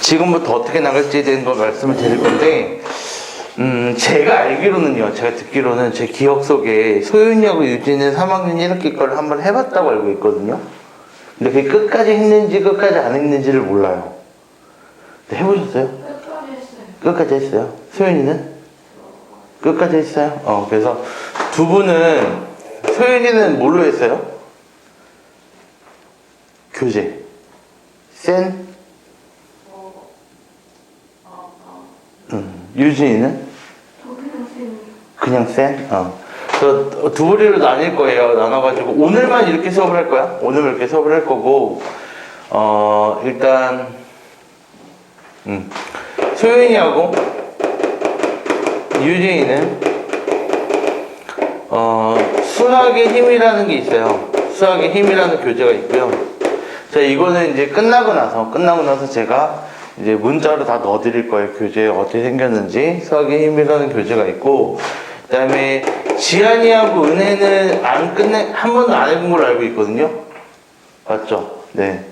지금부터 어떻게 나갈지에 대한 걸 말씀을 드릴 건데, 제가 알기로는요, 제가 듣기로는 제 기억 속에 소윤이하고 유진은 3학년 1학기 거를 한번 해봤다고 알고 있거든요. 근데 그게 끝까지 했는지 끝까지 안 했는지를 몰라요. 네, 해보셨어요? 끝까지 했어요. 끝까지 했어요. 소윤이는? 끝까지 했어요? 그래서 두 분은, 소윤이는 뭘로 했어요? 교재. 센? 유진이는? 그냥 센? 그래서 두 부리로 나뉠 거예요. 나눠가지고 오늘만 이렇게 수업을 할 거야. 오늘 이렇게 수업을 할 거고, 일단 소윤이하고 유진이는 수학의 힘이라는 게 있어요. 수학의 힘이라는 교재가 있고요. 자, 이거는 이제 끝나고 나서 제가 이제 문자로 다 넣어드릴 거예요. 교재에 어떻게 생겼는지. 수학의 힘이라는 교재가 있고, 그 다음에 지한이하고 은혜는 한 번도 안 해본 걸로 알고 있거든요. 맞죠? 네.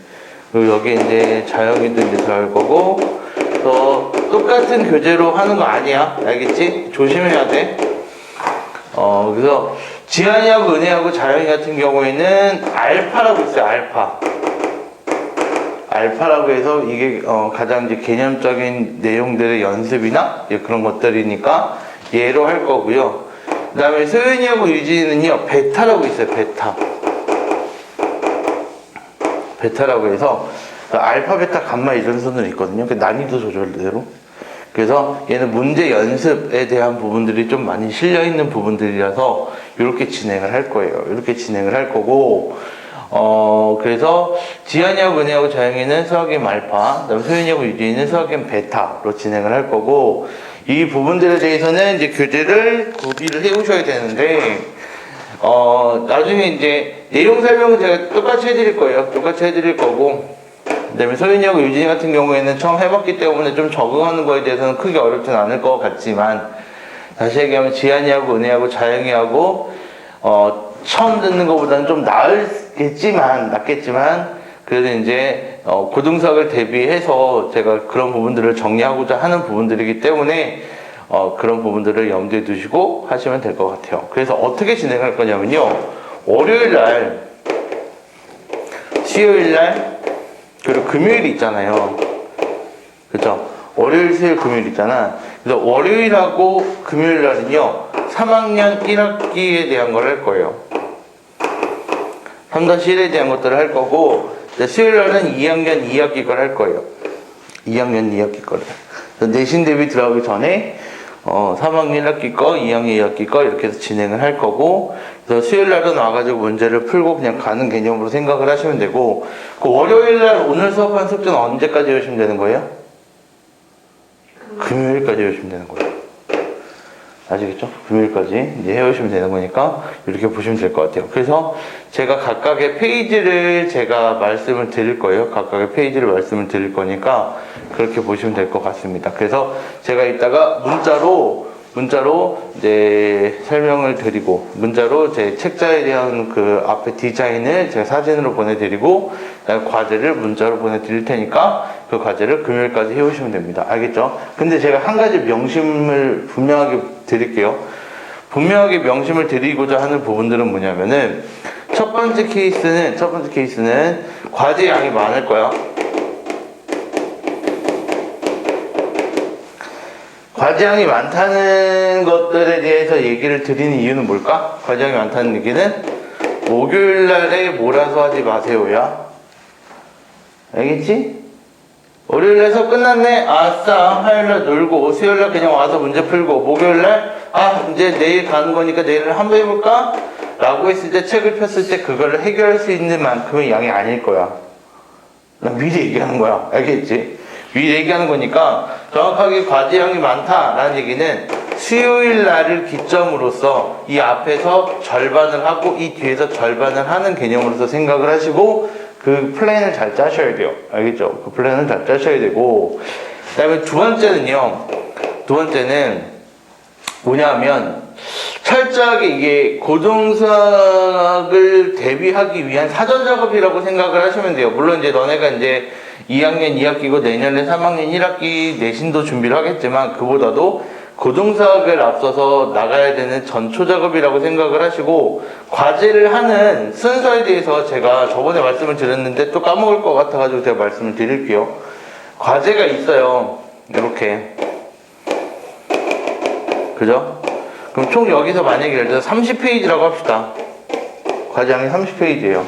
그리고 여기 이제 자영이도 이제 들어갈 거고, 또 똑같은 교재로 하는 거 아니야. 알겠지? 조심해야 돼. 그래서 지한이하고 은혜하고 자영이 같은 경우에는 알파라고 있어요. 알파라고 해서 이게 가장 이제 개념적인 내용들의 연습이나 그런 것들이니까 얘로 할 거고요. 그 다음에 소윤이하고 유진이는요, 베타라고 있어요. 베타라고 해서 알파, 베타, 감마 이런 순으로 있거든요. 그 난이도 조절대로. 그래서 얘는 문제 연습에 대한 부분들이 좀 많이 실려있는 부분들이라서 이렇게 진행을 할 거예요. 이렇게 진행을 할 거고, 그래서 지한이하고 은혜하고 자영이는 수학의 알파, 그다음에 소윤이하고 유진이는 수학의 베타로 진행을 할 거고, 이 부분들에 대해서는 이제 교재를 구비를 해 오셔야 되는데, 나중에 이제 내용 설명은 제가 똑같이 해드릴 거예요. 똑같이 해드릴 거고, 그 다음에 소윤이하고 유진이 같은 경우에는 처음 해봤기 때문에 좀 적응하는 거에 대해서는 크게 어렵진 않을 것 같지만, 다시 얘기하면 지한이하고 은혜하고 자영이하고 처음 듣는 것보다는 좀 낫겠지만 그래도 이제 고등수학을 대비해서 제가 그런 부분들을 정리하고자 하는 부분들이기 때문에 그런 부분들을 염두에 두시고 하시면 될 것 같아요. 그래서 어떻게 진행할 거냐면요, 월요일날, 수요일날, 그리고 금요일이 있잖아요. 그죠? 월요일, 수요일, 금요일 있잖아. 그래서 월요일하고 금요일날은요, 3학년 1학기에 대한 걸 할 거예요. 3-1에 대한 것들을 할 거고, 수요일날은 2학년 2학기 걸 할 거예요. 2학년 2학기 거를. 내신 대비 들어가기 전에 3학년 1학기 거, 2학년 2학기 거 이렇게 해서 진행을 할 거고, 그래서 수요일날은 와가지고 문제를 풀고 그냥 가는 개념으로 생각을 하시면 되고, 그 월요일날 오늘 수업한 숙제는 언제까지 해오시면 되는 거예요? 금요일까지 해오시면 되는 거예요. 아시겠죠? 금요일까지 이제 해오시면 되는 거니까 이렇게 보시면 될 것 같아요. 그래서 제가 각각의 페이지를 제가 말씀을 드릴 거예요. 각각의 페이지를 말씀을 드릴 거니까 그렇게 보시면 될 것 같습니다. 그래서 제가 이따가 문자로 이제 설명을 드리고, 문자로 제 책자에 대한 그 앞에 디자인을 제가 사진으로 보내드리고, 과제를 문자로 보내드릴 테니까 그 과제를 금요일까지 해오시면 됩니다. 알겠죠? 근데 제가 한 가지 명심을 분명하게 드릴게요. 분명하게 명심을 드리고자 하는 부분들은 뭐냐면은, 첫 번째 케이스는 과제 양이 많을 거야. 과제량이 많다는 것들에 대해서 얘기를 드리는 이유는 뭘까? 과제량이 많다는 얘기는 목요일날에 몰아서 하지 마세요야. 알겠지? 월요일날 수업 끝났네? 아싸, 화요일날 놀고, 수요일날 그냥 와서 문제 풀고, 목요일날 이제 내일 가는 거니까 내일을 한번 해볼까? 라고 했을 때, 책을 폈을 때 그거를 해결할 수 있는 만큼의 양이 아닐 거야. 난 미리 얘기하는 거야. 알겠지? 미리 얘기하는 거니까 정확하게 과제량이 많다라는 얘기는 수요일 날을 기점으로서 이 앞에서 절반을 하고 이 뒤에서 절반을 하는 개념으로서 생각을 하시고 그 플랜을 잘 짜셔야 돼요. 알겠죠? 그 플랜을 잘 짜셔야 되고, 그 다음에 두 번째는 뭐냐면 철저하게 이게 고등수학을 대비하기 위한 사전 작업이라고 생각을 하시면 돼요. 물론 이제 너네가 이제 2학년 2학기고 내년에 3학년 1학기 내신도 준비를 하겠지만 그보다도 고등수학을 앞서서 나가야 되는 전초 작업이라고 생각을 하시고 과제를 하는 순서에 대해서 제가 저번에 말씀을 드렸는데 또 까먹을 것 같아가지고 제가 말씀을 드릴게요. 과제가 있어요. 이렇게. 그죠? 그럼 총 여기서 만약에 예를 들어서 30페이지라고 합시다. 과제량이 30페이지예요.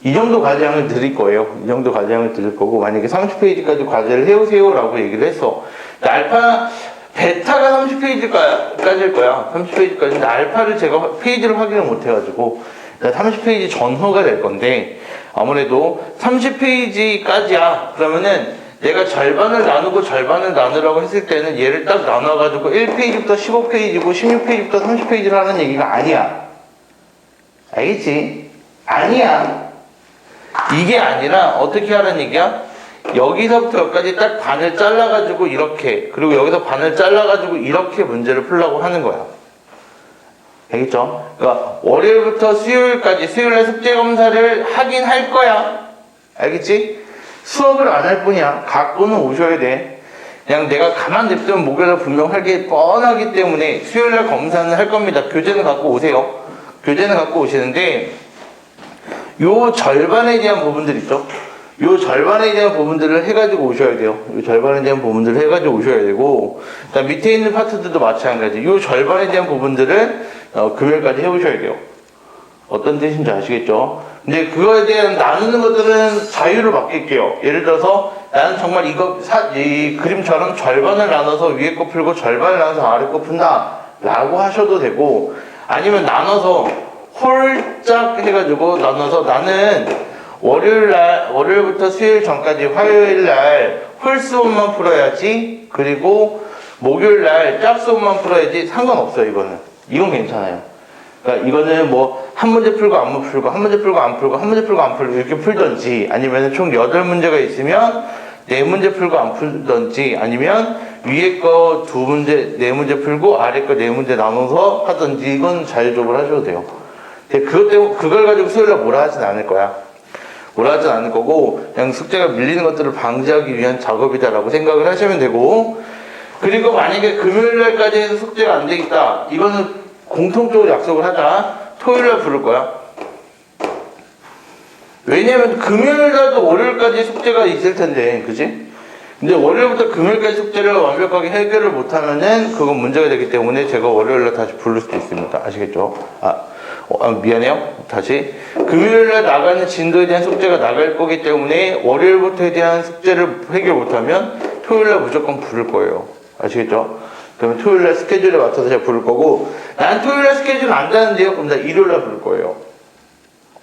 이 정도 과제량을 드릴 거예요. 이 정도 과제량을 드릴 거고 만약에 30페이지까지 과제를 해오세요 라고 얘기를 했어. 알파, 베타가 30페이지까지일 거야. 30페이지까지인데 알파를 제가 페이지를 확인을 못 해가지고 30페이지 전후가 될 건데 아무래도 30페이지까지야. 그러면은 내가 절반을 나누고 절반을 나누라고 했을 때는 얘를 딱 나눠가지고 1페이지부터 15페이지고 16페이지부터 30페이지를 하는 얘기가 아니야. 알겠지? 아니야. 이게 아니라 어떻게 하라는 얘기야? 여기서부터 여기까지 딱 반을 잘라가지고 이렇게 그리고 여기서 반을 잘라가지고 이렇게 문제를 풀려고 하는 거야. 알겠죠? 그러니까 월요일부터 수요일까지 수요일에 숙제 검사를 하긴 할 거야. 알겠지? 수업을 안 할 뿐이야. 갖고는 오셔야 돼. 그냥 내가 가만 냅두면 목요일에 분명 할 게 뻔하기 때문에 수요일날 검사는 할 겁니다. 교재는 갖고 오세요. 교재는 갖고 오시는데 요 절반에 대한 부분들 있죠? 요 절반에 대한 부분들을 해가지고 오셔야 돼요. 요 절반에 대한 부분들을 해가지고 오셔야 되고 그다음 밑에 있는 파트들도 마찬가지. 요 절반에 대한 부분들을 금요일까지 해오셔야 돼요. 어떤 뜻인지 아시겠죠? 근데 그거에 대한 나누는 것들은 자유를 맡길게요. 예를 들어서 나는 정말 이 그림처럼 절반을 나눠서 위에 거 풀고 절반을 나눠서 아래 거 푼다 라고 하셔도 되고 아니면 홀짝 해가지고 나눠서 나는 월요일부터 수요일 전까지 화요일날 홀수업만 풀어야지 그리고 목요일날 짝수업만 풀어야지 상관없어요. 이건 괜찮아요. 그러니까 이거는 뭐 한 문제 풀고 안 풀고 한 문제 풀고 안 풀고 한 문제 풀고 안 풀고 이렇게 풀던지 아니면 총 8문제가 있으면 4문제 풀고 안 풀던지 아니면 위에 거 2문제 4문제 풀고 아래 거 4문제 나눠서 하던지 이건 자유적으로 하셔도 돼요. 근데 그걸 가지고 수요일날 뭐라 하진 않을 거야. 뭐라 하진 않을 거고 그냥 숙제가 밀리는 것들을 방지하기 위한 작업이다라고 생각을 하시면 되고 그리고 만약에 금요일날까지 해서 숙제가 안 되겠다 이거는 공통적으로 약속을 하자. 토요일날 부를 거야. 왜냐면 금요일날도 월요일까지 숙제가 있을 텐데, 그지? 근데 월요일부터 금요일까지 숙제를 완벽하게 해결을 못하면은 그건 문제가 되기 때문에 제가 월요일날 다시 부를 수도 있습니다. 아시겠죠? 미안해요. 다시. 금요일날 나가는 진도에 대한 숙제가 나갈 거기 때문에 월요일부터에 대한 숙제를 해결 못하면 토요일날 무조건 부를 거예요. 아시겠죠? 그러면 토요일날 스케줄에 맞춰서 제가 부를 거고 난 토요일날 스케줄 안 짜는데요. 그럼 나 일요일날 부를 거예요.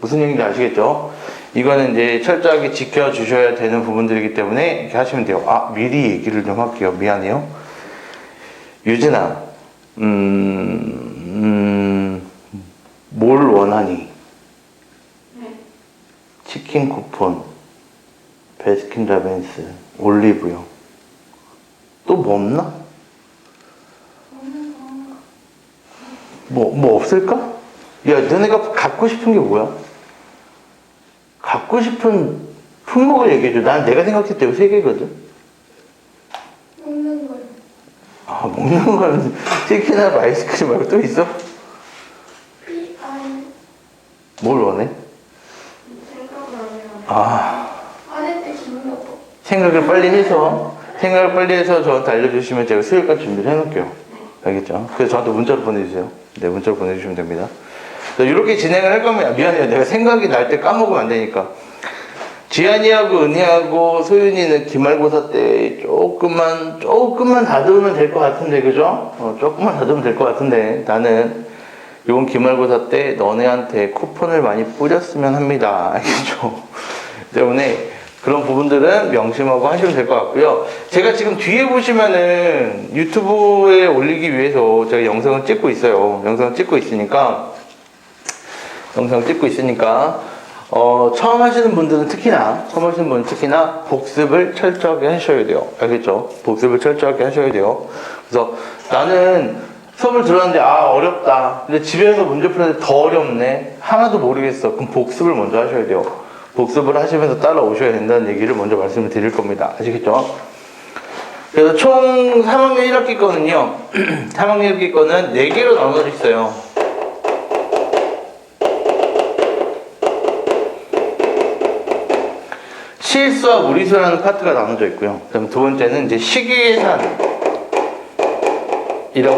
무슨 얘기인지 아시겠죠? 이거는 이제 철저하게 지켜주셔야 되는 부분들이기 때문에 이렇게 하시면 돼요. 미리 얘기를 좀 할게요. 미안해요. 유진아, 뭘 원하니? 네. 치킨 쿠폰, 베스킨라빈스, 올리브영. 또 뭐 없나? 뭐 없을까? 야, 너네가 갖고 싶은 게 뭐야? 갖고 싶은 품목을 얘기해줘. 난 내가 생각했을 때 3개거든. 먹는 걸. 먹는 거는 치킨하고 아이스크림 말고 또 있어? 뭘 원해? 생각을 안 해요. 안 했대 기분 나빠. 생각을 빨리 해서 저한테 알려주시면 제가 수요일까지 준비를 해놓을게요. 알겠죠? 그래서 저한테 문자로 보내주세요. 네, 문자로 보내주시면 됩니다. 이렇게 진행을 할 거면, 미안해요. 내가 생각이 날 때 까먹으면 안 되니까. 지한이하고 은희하고 소윤이는 기말고사 때 조금만 다듬으면 될 것 같은데, 그죠? 조금만 다듬으면 될 것 같은데, 나는 이번 기말고사 때 너네한테 쿠폰을 많이 뿌렸으면 합니다. 알겠죠? 때문에 그런 부분들은 명심하고 하시면 될 것 같고요. 제가 지금 뒤에 보시면은 유튜브에 올리기 위해서 제가 영상을 찍고 있어요. 영상을 찍고 있으니까 처음 하시는 분들은 특히나 복습을 철저하게 하셔야 돼요. 알겠죠? 복습을 철저하게 하셔야 돼요. 그래서 나는 수업을 들었는데 어렵다. 근데 집에서 문제 풀는데 더 어렵네. 하나도 모르겠어. 그럼 복습을 먼저 하셔야 돼요. 복습을 하시면서 따라오셔야 된다는 얘기를 먼저 말씀을 드릴 겁니다. 아시겠죠? 그래서 총 3학년 1학기 거는요. 3학년 1학기 거는 4개로 나눠져 있어요. 실수와 무리수라는 파트가 나눠져 있고요. 그다음 두 번째는 이제 식계산이라고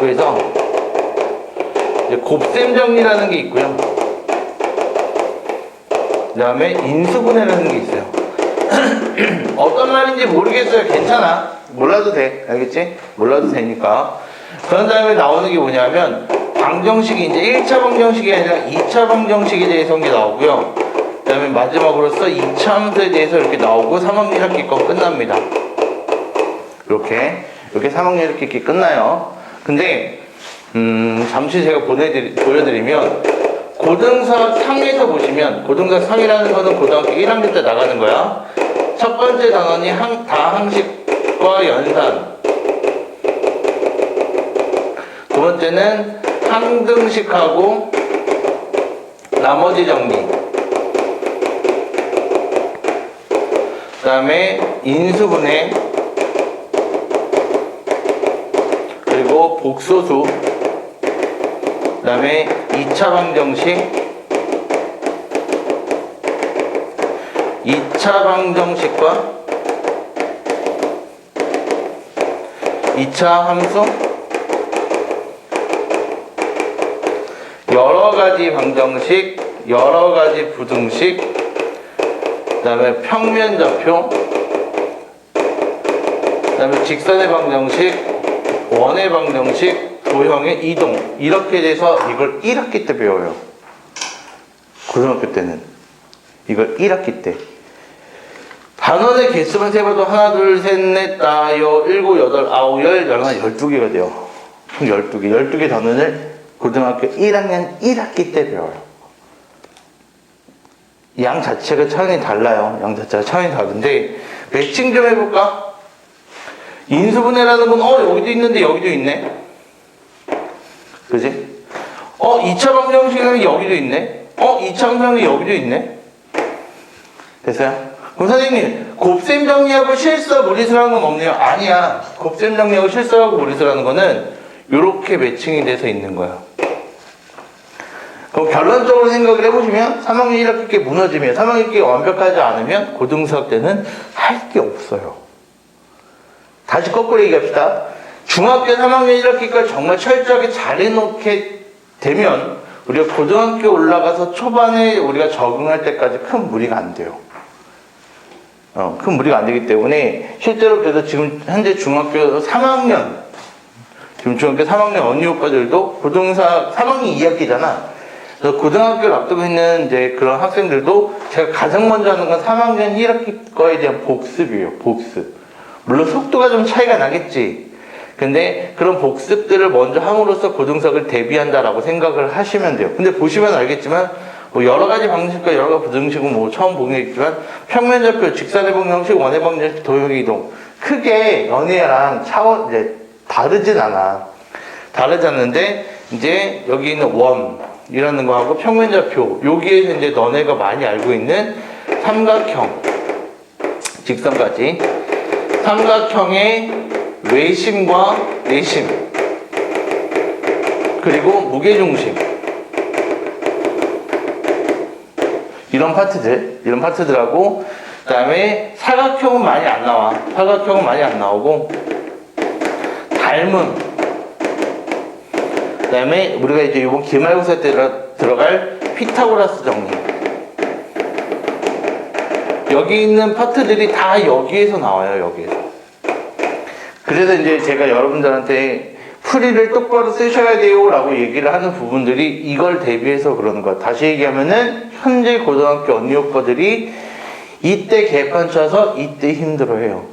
해서 이제 곱셈 정리라는 게 있고요. 그다음에 인수분해라는 게 있어요. 어떤 말인지 모르겠어요. 괜찮아. 몰라도 돼. 알겠지? 몰라도 되니까. 그런 다음에 나오는 게 뭐냐면 방정식이 이제 1차 방정식이 아니라 2차 방정식에 대해서 한 게 나오고요. 그 다음에 마지막으로서 2차 함수에 대해서 이렇게 나오고 3학년 1학기 거 끝납니다. 이렇게 3학년 1학기 끝나요. 근데 잠시 제가 보여드리면 고등사 상에서 보시면 고등사 상이라는 거는 고등학교 1학년 때 나가는 거야. 첫 번째 단원이 다항식과 연산, 두 번째는 항등식하고 나머지 정리, 그 다음에 인수분해, 그리고 복소수, 그 다음에 2차 방정식, 2차 방정식과 2차 함수, 여러가지 방정식, 여러가지 부등식, 그 다음에 평면좌표, 그 다음에 직선의 방정식, 원의 방정식, 도형의 이동, 이렇게 돼서 이걸 1학기 때 배워요. 고등학교 때는 이걸 1학기 때 단원의 개수만 세봐도 하나, 둘, 셋, 넷, 다, 여, 일곱, 여덟, 아홉, 열, 열하나, 12개가 돼요. 총 12개. 12개 단원을 고등학교 1학년 1학기 때 배워요. 양 자체가 차원이 달라요. 양 자체가 차원이 다른데 매칭 좀 해볼까? 인수분해라는 건 여기도 있는데 여기도 있네. 그지? 2차 방정식은 여기도 있네. 2차 방정식은 여기도 있네. 됐어요? 그럼 선생님, 곱셈 정리하고 실수와 무리수라는 건 없네요. 아니야. 곱셈 정리하고 실수하고 무리수라는 거는 이렇게 매칭이 돼서 있는 거야. 그럼 결론적으로 생각을 해보시면 3학년 1학기 무너지면 3학년 1학기가 완벽하지 않으면 고등수학 때는 할 게 없어요. 다시 거꾸로 얘기합시다. 중학교 3학년 1학기까지 정말 철저하게 잘 해놓게 되면 우리가 고등학교 올라가서 초반에 우리가 적응할 때까지 큰 무리가 안 돼요. 큰 무리가 안 되기 때문에 실제로 그래서 지금 현재 중학교 3학년 지금 중학교 3학년 언니 오빠들도 고등사 3학년 2학기잖아. 그래서 고등학교를 앞두고 있는 이제 그런 학생들도 제가 가장 먼저 하는 건 3학년 1학기 거에 대한 복습이에요. 복습. 물론 속도가 좀 차이가 나겠지. 근데 그런 복습들을 먼저 함으로써 고등수학을 대비한다라고 생각을 하시면 돼요. 근데 보시면 알겠지만 뭐 여러 가지 방식과 여러 가지 부등식은 뭐 처음 보겠지만 평면좌표, 직선의 방정식, 원의 방정식, 도형의 이동 크게 연애랑 차원 이제 다르진 않아. 다르지 않는데 이제 여기 있는 원이라는 거하고 평면좌표 여기에서 이제 너네가 많이 알고 있는 삼각형, 직선까지 삼각형의 외심과 내심 그리고 무게중심 이런 파트들하고 그 다음에 사각형은 많이 안 나와. 사각형은 많이 안 나오고 닮음 그 다음에 우리가 이제 이번 기말고사 때 들어갈 피타고라스 정리 여기 있는 파트들이 다 여기에서 나와요. 여기에서. 그래서 이제 제가 여러분들한테 풀이를 똑바로 쓰셔야 돼요 라고 얘기를 하는 부분들이 이걸 대비해서 그러는 거야. 다시 얘기하면은 현재 고등학교 언니 오빠들이 이때 개판 쳐서 이때 힘들어해요.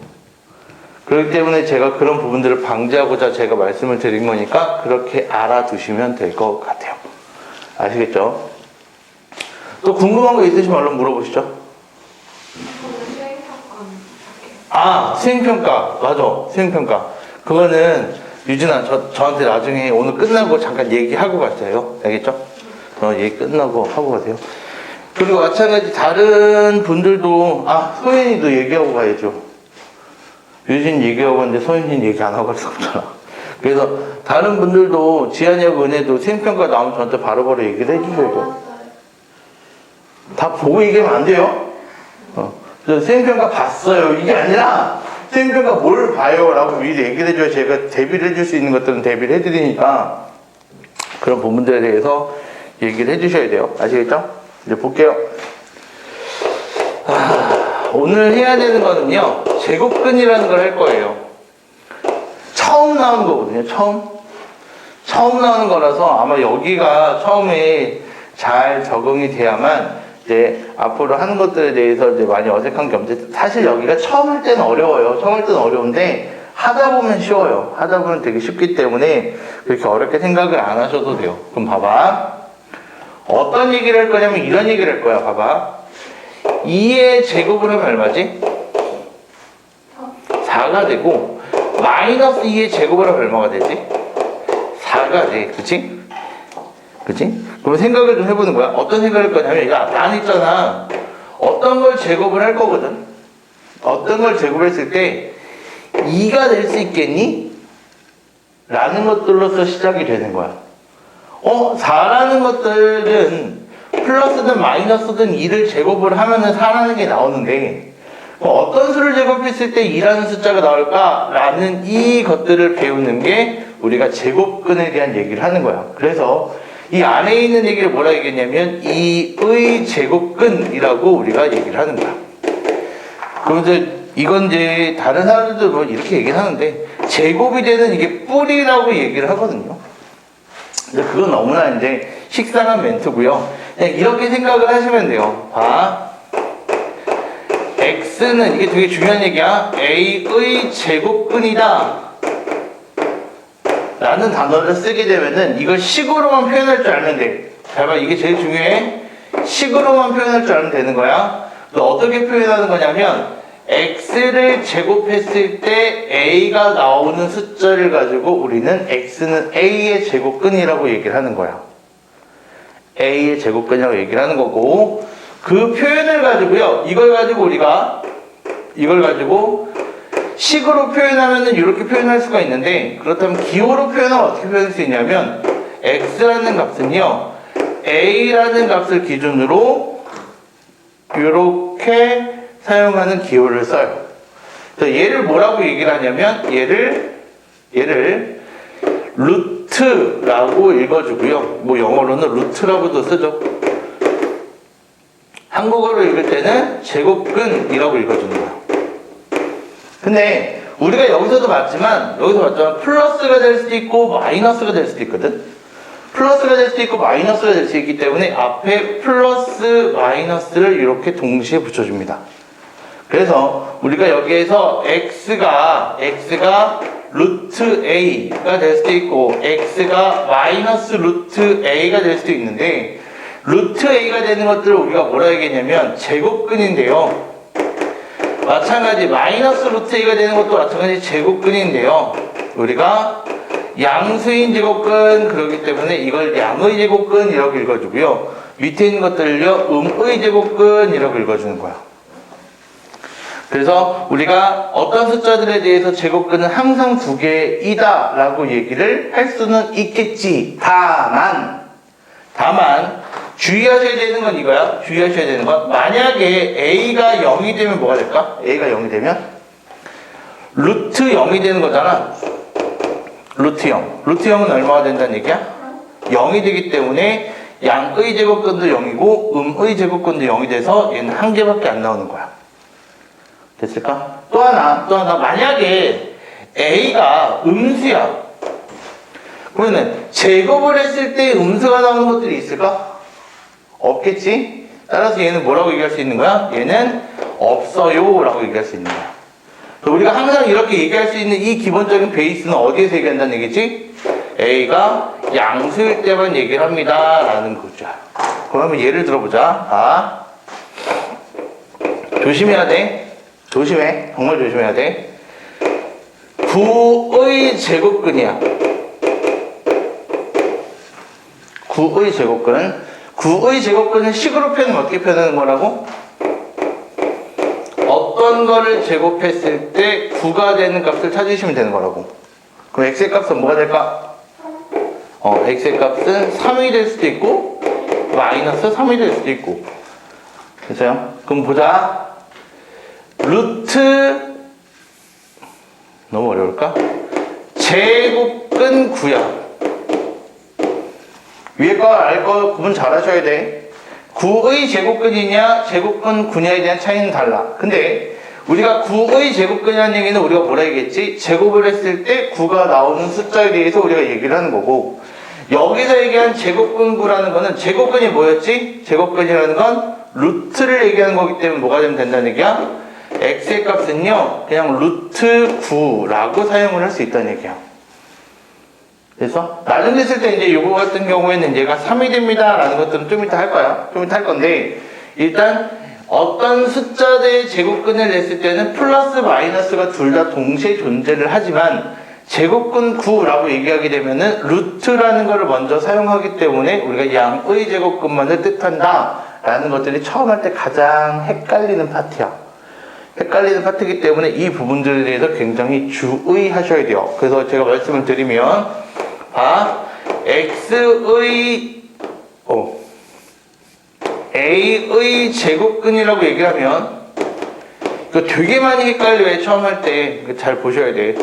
그렇기 때문에 제가 그런 부분들을 방지하고자 제가 말씀을 드린 거니까 그렇게 알아두시면 될 것 같아요. 아시겠죠? 또 궁금한 거 있으시면 얼른 물어보시죠. 수행평가. 수행평가. 맞아. 수행평가. 그거는 유진아, 저한테 나중에 오늘 끝나고 잠깐 얘기하고 가세요. 알겠죠? 얘기 끝나고 하고 가세요. 그리고 마찬가지 다른 분들도, 소연이도 얘기하고 가야죠. 유진 얘기하고 갔는데 소연이는 얘기 안 하고 갈 수 없잖아. 그래서 다른 분들도 지한이하고 은혜도 생평가 나오면 저한테 바로바로 얘기를 해주셔야죠. 다 보고 얘기하면 안 돼요. 그래서 생평가 봤어요. 이게 아니라 생평가 뭘 봐요 라고 미리 얘기를 해줘야 제가 대비를 해줄 수 있는 것들은 대비를 해드리니까 그런 부분들에 대해서 얘기를 해주셔야 돼요. 아시겠죠? 이제 볼게요. 오늘 해야 되는 거는요, 제곱근이라는 걸 할 거예요. 처음 나오는 거거든요. 처음 나오는 거라서 아마 여기가 처음에 잘 적응이 돼야만 이제 앞으로 하는 것들에 대해서 이제 많이 어색한 게 없는데, 사실 여기가 처음 할 때는 어려워요. 처음 할 때는 어려운데 하다 보면 쉬워요. 하다 보면 되게 쉽기 때문에 그렇게 어렵게 생각을 안 하셔도 돼요. 그럼 봐봐. 어떤 얘기를 할 거냐면 이런 얘기를 할 거야. 봐봐. 2의 제곱을 하면 얼마지? 4가 되고, 마이너스 2의 제곱을 하면 얼마가 되지? 4가 돼. 그치? 그치? 그럼 생각을 좀 해보는 거야. 어떤 생각을 할 거냐면, 야, 난 있잖아. 어떤 걸 제곱을 할 거거든? 어떤 걸 제곱했을 때 2가 될 수 있겠니? 라는 것들로서 시작이 되는 거야. 4라는 것들은 플러스든 마이너스든 2를 제곱을 하면은 4라는 게 나오는데, 어떤 수를 제곱했을 때 2라는 숫자가 나올까? 라는 이 것들을 배우는 게 우리가 제곱근에 대한 얘기를 하는 거야. 그래서 이 안에 있는 얘기를 뭐라 얘기했냐면 2의 제곱근이라고 우리가 얘기를 하는 거야. 그래서 이건 이제 다른 사람들도 뭐 이렇게 얘기를 하는데, 제곱이 되는 이게 뿌리라고 얘기를 하거든요. 근데 그건 너무나 이제 식상한 멘트고요. 그냥 이렇게 생각을 하시면 돼요. 봐. X는, 이게 되게 중요한 얘기야. A의 제곱근이다 라는 단어를 쓰게 되면은 이걸 식으로만 표현할 줄 알면 돼. 잘 봐. 이게 제일 중요해. 식으로만 표현할 줄 알면 되는 거야. 또 어떻게 표현하는 거냐면, X를 제곱했을 때 A가 나오는 숫자를 가지고 우리는 X는 A의 제곱근이라고 얘기를 하는 거야. A의 제곱근이라고 얘기를 하는 거고, 그 표현을 가지고요, 이걸 가지고 식으로 표현하면은 이렇게 표현할 수가 있는데, 그렇다면 기호로 표현하면 어떻게 표현할 수 있냐면, X라는 값은요, A라는 값을 기준으로 이렇게 사용하는 기호를 써요. 얘를 뭐라고 얘기를 하냐면, 얘를 루트라고 읽어주고요. 뭐 영어로는 루트라고도 쓰죠. 한국어로 읽을 때는 제곱근이라고 읽어주는 거야. 근데 우리가 여기서 봤지만 플러스가 될 수도 있고 마이너스가 될 수도 있거든. 플러스가 될 수도 있고 마이너스가 될 수 있기 때문에 앞에 플러스 마이너스를 이렇게 동시에 붙여줍니다. 그래서 우리가 여기에서 x가 루트 a가 될 수도 있고 x가 마이너스 루트 a가 될 수도 있는데, 루트 a가 되는 것들을 우리가 뭐라 얘기했냐면 제곱근인데요. 마찬가지 마이너스 루트 a가 되는 것도 마찬가지 제곱근인데요. 우리가 양수인 제곱근, 그렇기 때문에 이걸 양의 제곱근이라고 읽어주고요. 밑에 있는 것들을요, 음의 제곱근이라고 읽어주는 거야. 그래서 우리가 어떤 숫자들에 대해서 제곱근은 항상 2개이다 라고 얘기를 할 수는 있겠지. 다만 주의하셔야 되는 건 이거야. 주의하셔야 되는 건, 만약에 A가 0이 되면 뭐가 될까? A가 0이 되면 루트 0이 되는 거잖아. 루트 0. 루트 0은 얼마가 된다는 얘기야? 0이 되기 때문에 양의 제곱근도 0이고 음의 제곱근도 0이 돼서 얘는 한 개밖에 안 나오는 거야. 됐을까? 또 하나. 만약에 A가 음수야. 그러면 제곱을 했을 때 음수가 나오는 것들이 있을까? 없겠지? 따라서 얘는 뭐라고 얘기할 수 있는 거야? 얘는 없어요 라고 얘기할 수 있는 거야. 우리가 항상 이렇게 얘기할 수 있는 이 기본적인 베이스는 어디에서 얘기한다는 얘기지? A가 양수일 때만 얘기를 합니다 라는 거죠. 그러면 예를 들어보자. 조심해야 돼. 조심해. 정말 조심해야 돼. 9의 제곱근이야. 9의 제곱근. 9의 제곱근은 식으로 표현하면 어떻게 표현하는 거라고? 어떤 거를 제곱했을 때 9가 되는 값을 찾으시면 되는 거라고. 그럼 x의 값은 뭐가 될까? x의 값은 3이 될 수도 있고 마이너스 3이 될 수도 있고. 됐어요? 그럼 보자. 루트 너무 어려울까? 제곱근 9야. 위에 거 아래 거 구분 잘 하셔야 돼. 9의 제곱근이냐 제곱근 9냐에 대한 차이는 달라. 근데 우리가 9의 제곱근이라는 얘기는 우리가 뭐라 얘기했지? 제곱을 했을 때 9가 나오는 숫자에 대해서 우리가 얘기를 하는 거고, 여기서 얘기한 제곱근 9라는 거는 제곱근이 뭐였지? 제곱근이라는 건 루트를 얘기하는 거기 때문에 뭐가 되면 된다는 얘기야? x의 값은요 그냥 루트 9라고 사용을 할 수 있다는 얘기야. 그래서 나중에 때 이제 이거 같은 경우에는 얘가 3이 됩니다 라는 것들은 좀 이따 할 거야. 좀 이따 할 건데, 일단 어떤 숫자들의 제곱근을 냈을 때는 플러스 마이너스가 둘 다 동시에 존재를 하지만 제곱근 9라고 얘기하게 되면은 루트라는 것을 먼저 사용하기 때문에 우리가 양의 제곱근만을 뜻한다 라는 것들이 처음 할 때 가장 헷갈리는 파트야. 헷갈리는 파트이기 때문에 이 부분들에 대해서 굉장히 주의하셔야 돼요. 그래서 제가 말씀을 드리면 x의 a의 제곱근이라고 얘기를 하면 이거 되게 많이 헷갈려요. 처음 할 때 잘 보셔야 돼.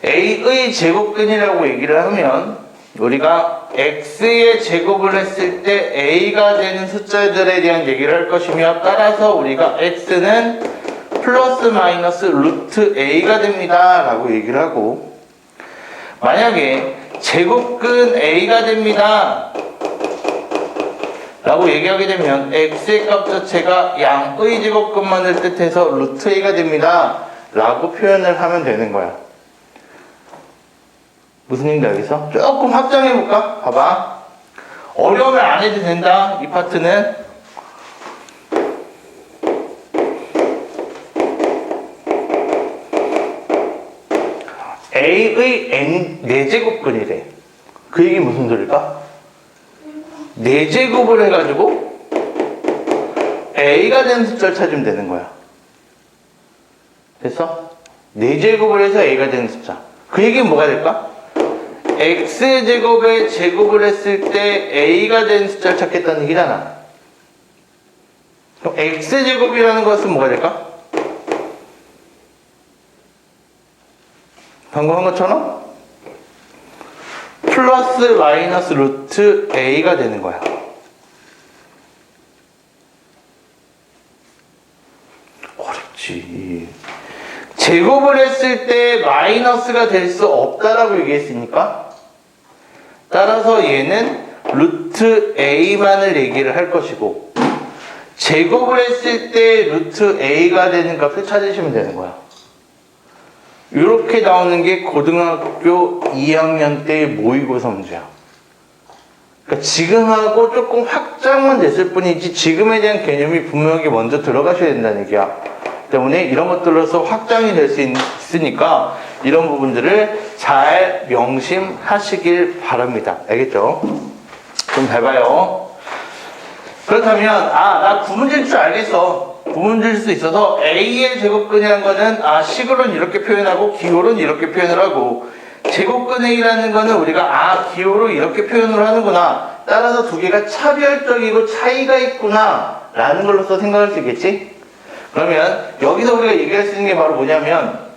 a의 제곱근이라고 얘기를 하면 우리가 x의 제곱을 했을 때 a가 되는 숫자들에 대한 얘기를 할 것이며, 따라서 우리가 x는 플러스 마이너스 루트 a가 됩니다 라고 얘기를 하고, 만약에 제곱근 a가 됩니다 라고 얘기하게 되면 x의 값 자체가 양의 제곱근만을 뜻해서 루트 a가 됩니다 라고 표현을 하면 되는 거야. 무슨 얘기인지 알겠어? 조금 확장해볼까? 봐봐. 어려우면 안 해도 된다. 이 파트는 a의 n 4제곱근이래. 그 얘기 무슨 소리일까? 4제곱을 해가지고 a가 되는 숫자를 찾으면 되는 거야. 됐어? 4제곱을 해서 a가 되는 숫자. 그 얘기는 뭐가 될까? x제곱에 제곱을 했을 때 a가 되는 숫자를 찾겠다는 얘기잖아. 그럼 x제곱이라는 것은 뭐가 될까? 방금 한 것처럼 플러스 마이너스 루트 a가 되는 거야. 어렵지. 제곱을 했을 때 마이너스가 될 수 없다라고 얘기했으니까, 따라서 얘는 루트 a만을 얘기를 할 것이고, 제곱을 했을 때 루트 a가 되는 값을 찾으시면 되는 거야. 이렇게 나오는 게 고등학교 2학년 때의 모의고사 문제야. 그러니까 지금하고 조금 확장만 됐을 뿐이지 지금에 대한 개념이 분명하게 먼저 들어가셔야 된다는 얘기야. 때문에 이런 것들로서 확장이 될 수 있으니까 이런 부분들을 잘 명심하시길 바랍니다. 알겠죠? 좀 잘 봐요. 그렇다면 나 구문질 줄 알겠어. 구문질 수 있어서 a의 제곱근이라는 거는 식으로는 이렇게 표현하고 기호로는 이렇게 표현을 하고, 제곱근 a라는 거는 우리가 기호로 이렇게 표현을 하는구나, 따라서 두 개가 차별적이고 차이가 있구나 라는 걸로서 생각할 수 있겠지? 그러면 여기서 우리가 얘기할 수 있는 게 바로 뭐냐면,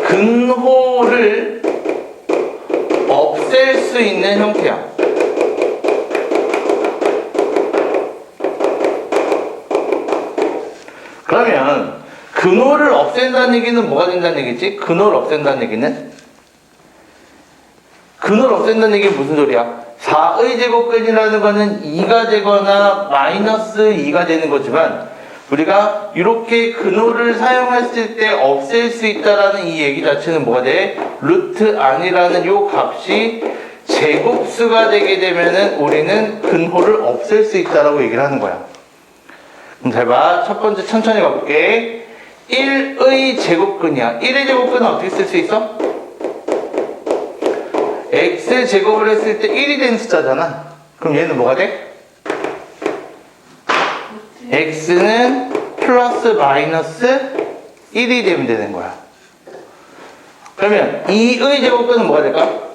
근호를 없앨 수 있는 형태야. 그러면 근호를 없앤다는 얘기는 뭐가 된다는 얘기지? 근호를 없앤다는 얘기는? 근호를 없앤다는 얘기는 무슨 소리야? 4의 제곱근이라는 거는 2가 되거나 마이너스 2가 되는 거지만, 우리가 이렇게 근호를 사용했을 때 없앨 수 있다라는 이 얘기 자체는 뭐가 돼? 루트 안이라는 요 값이 제곱수가 되게 되면은 우리는 근호를 없앨 수 있다라고 얘기를 하는 거야. 그럼 잘 봐. 첫 번째 천천히 가볼게. 1의 제곱근이야. 1의 제곱근은 어떻게 쓸 수 있어? x 제곱을 했을 때 1이 되는 숫자잖아. 그럼 얘는 뭐가 돼? x는 플러스 마이너스 1이 되면 되는 거야. 그러면 2의 제곱근은 뭐가 될까?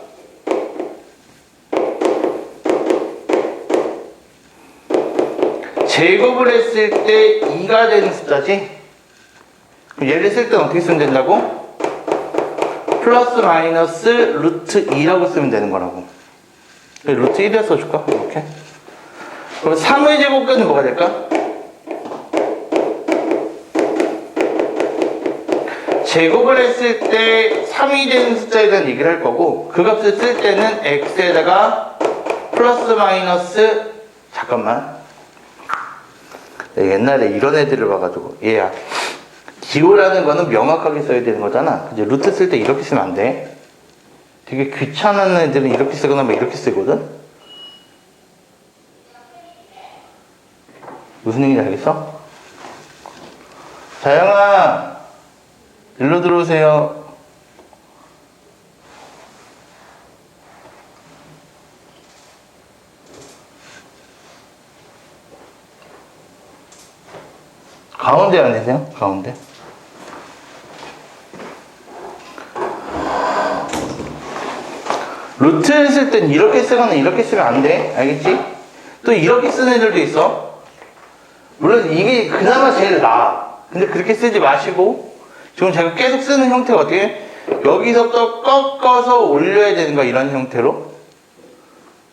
제곱을 했을 때 2가 되는 숫자지? 그럼 얘를 쓸 때는 어떻게 쓰면 된다고? 플러스 마이너스 루트 2라고 쓰면 되는 거라고. 루트 1이라 써줄까? 이렇게. 그럼 3의 제곱근은 뭐가 될까? 제곱을 했을 때 3이 되는 숫자에 대한 얘기를 할 거고, 그 값을 쓸 때는 x에다가 플러스 마이너스, 잠깐만. 내가 옛날에 이런 애들을 봐가지고, 얘야. 기호라는 거는 명확하게 써야 되는 거잖아. 이제 루트 쓸 때 이렇게 쓰면 안 돼. 되게 귀찮은 애들은 이렇게 쓰거나 막 이렇게 쓰거든? 무슨 얘기인지 알겠어? 자영아! 일로 들어오세요. 가운데 앉으세요. 가운데. 루트를 쓸 땐 이렇게 쓰거나 이렇게 쓰면 안 돼. 알겠지? 또 이렇게 쓰는 애들도 있어. 물론 이게 그나마 제일 나아. 근데 그렇게 쓰지 마시고, 지금 제가 계속 쓰는 형태가 어떻게? 여기서부터 꺾어서 올려야 되는 거야. 이런 형태로.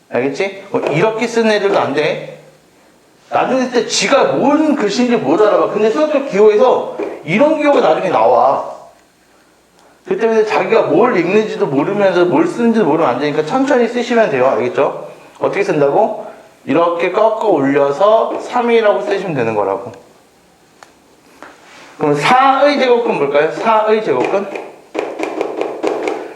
알겠지? 이렇게 쓰는 애들도 안 돼. 나중에 때 지가 뭔 글씨인지 못 알아봐. 근데 수학적 기호에서 이런 기호가 나중에 나와. 그 때문에 자기가 뭘 읽는지도 모르면서 뭘 쓰는지도 모르면 안 되니까 천천히 쓰시면 돼요. 알겠죠? 어떻게 쓴다고? 이렇게 꺾어 올려서 3이라고 쓰시면 되는 거라고. 그럼 4의 제곱근 뭘까요? 4의 제곱근?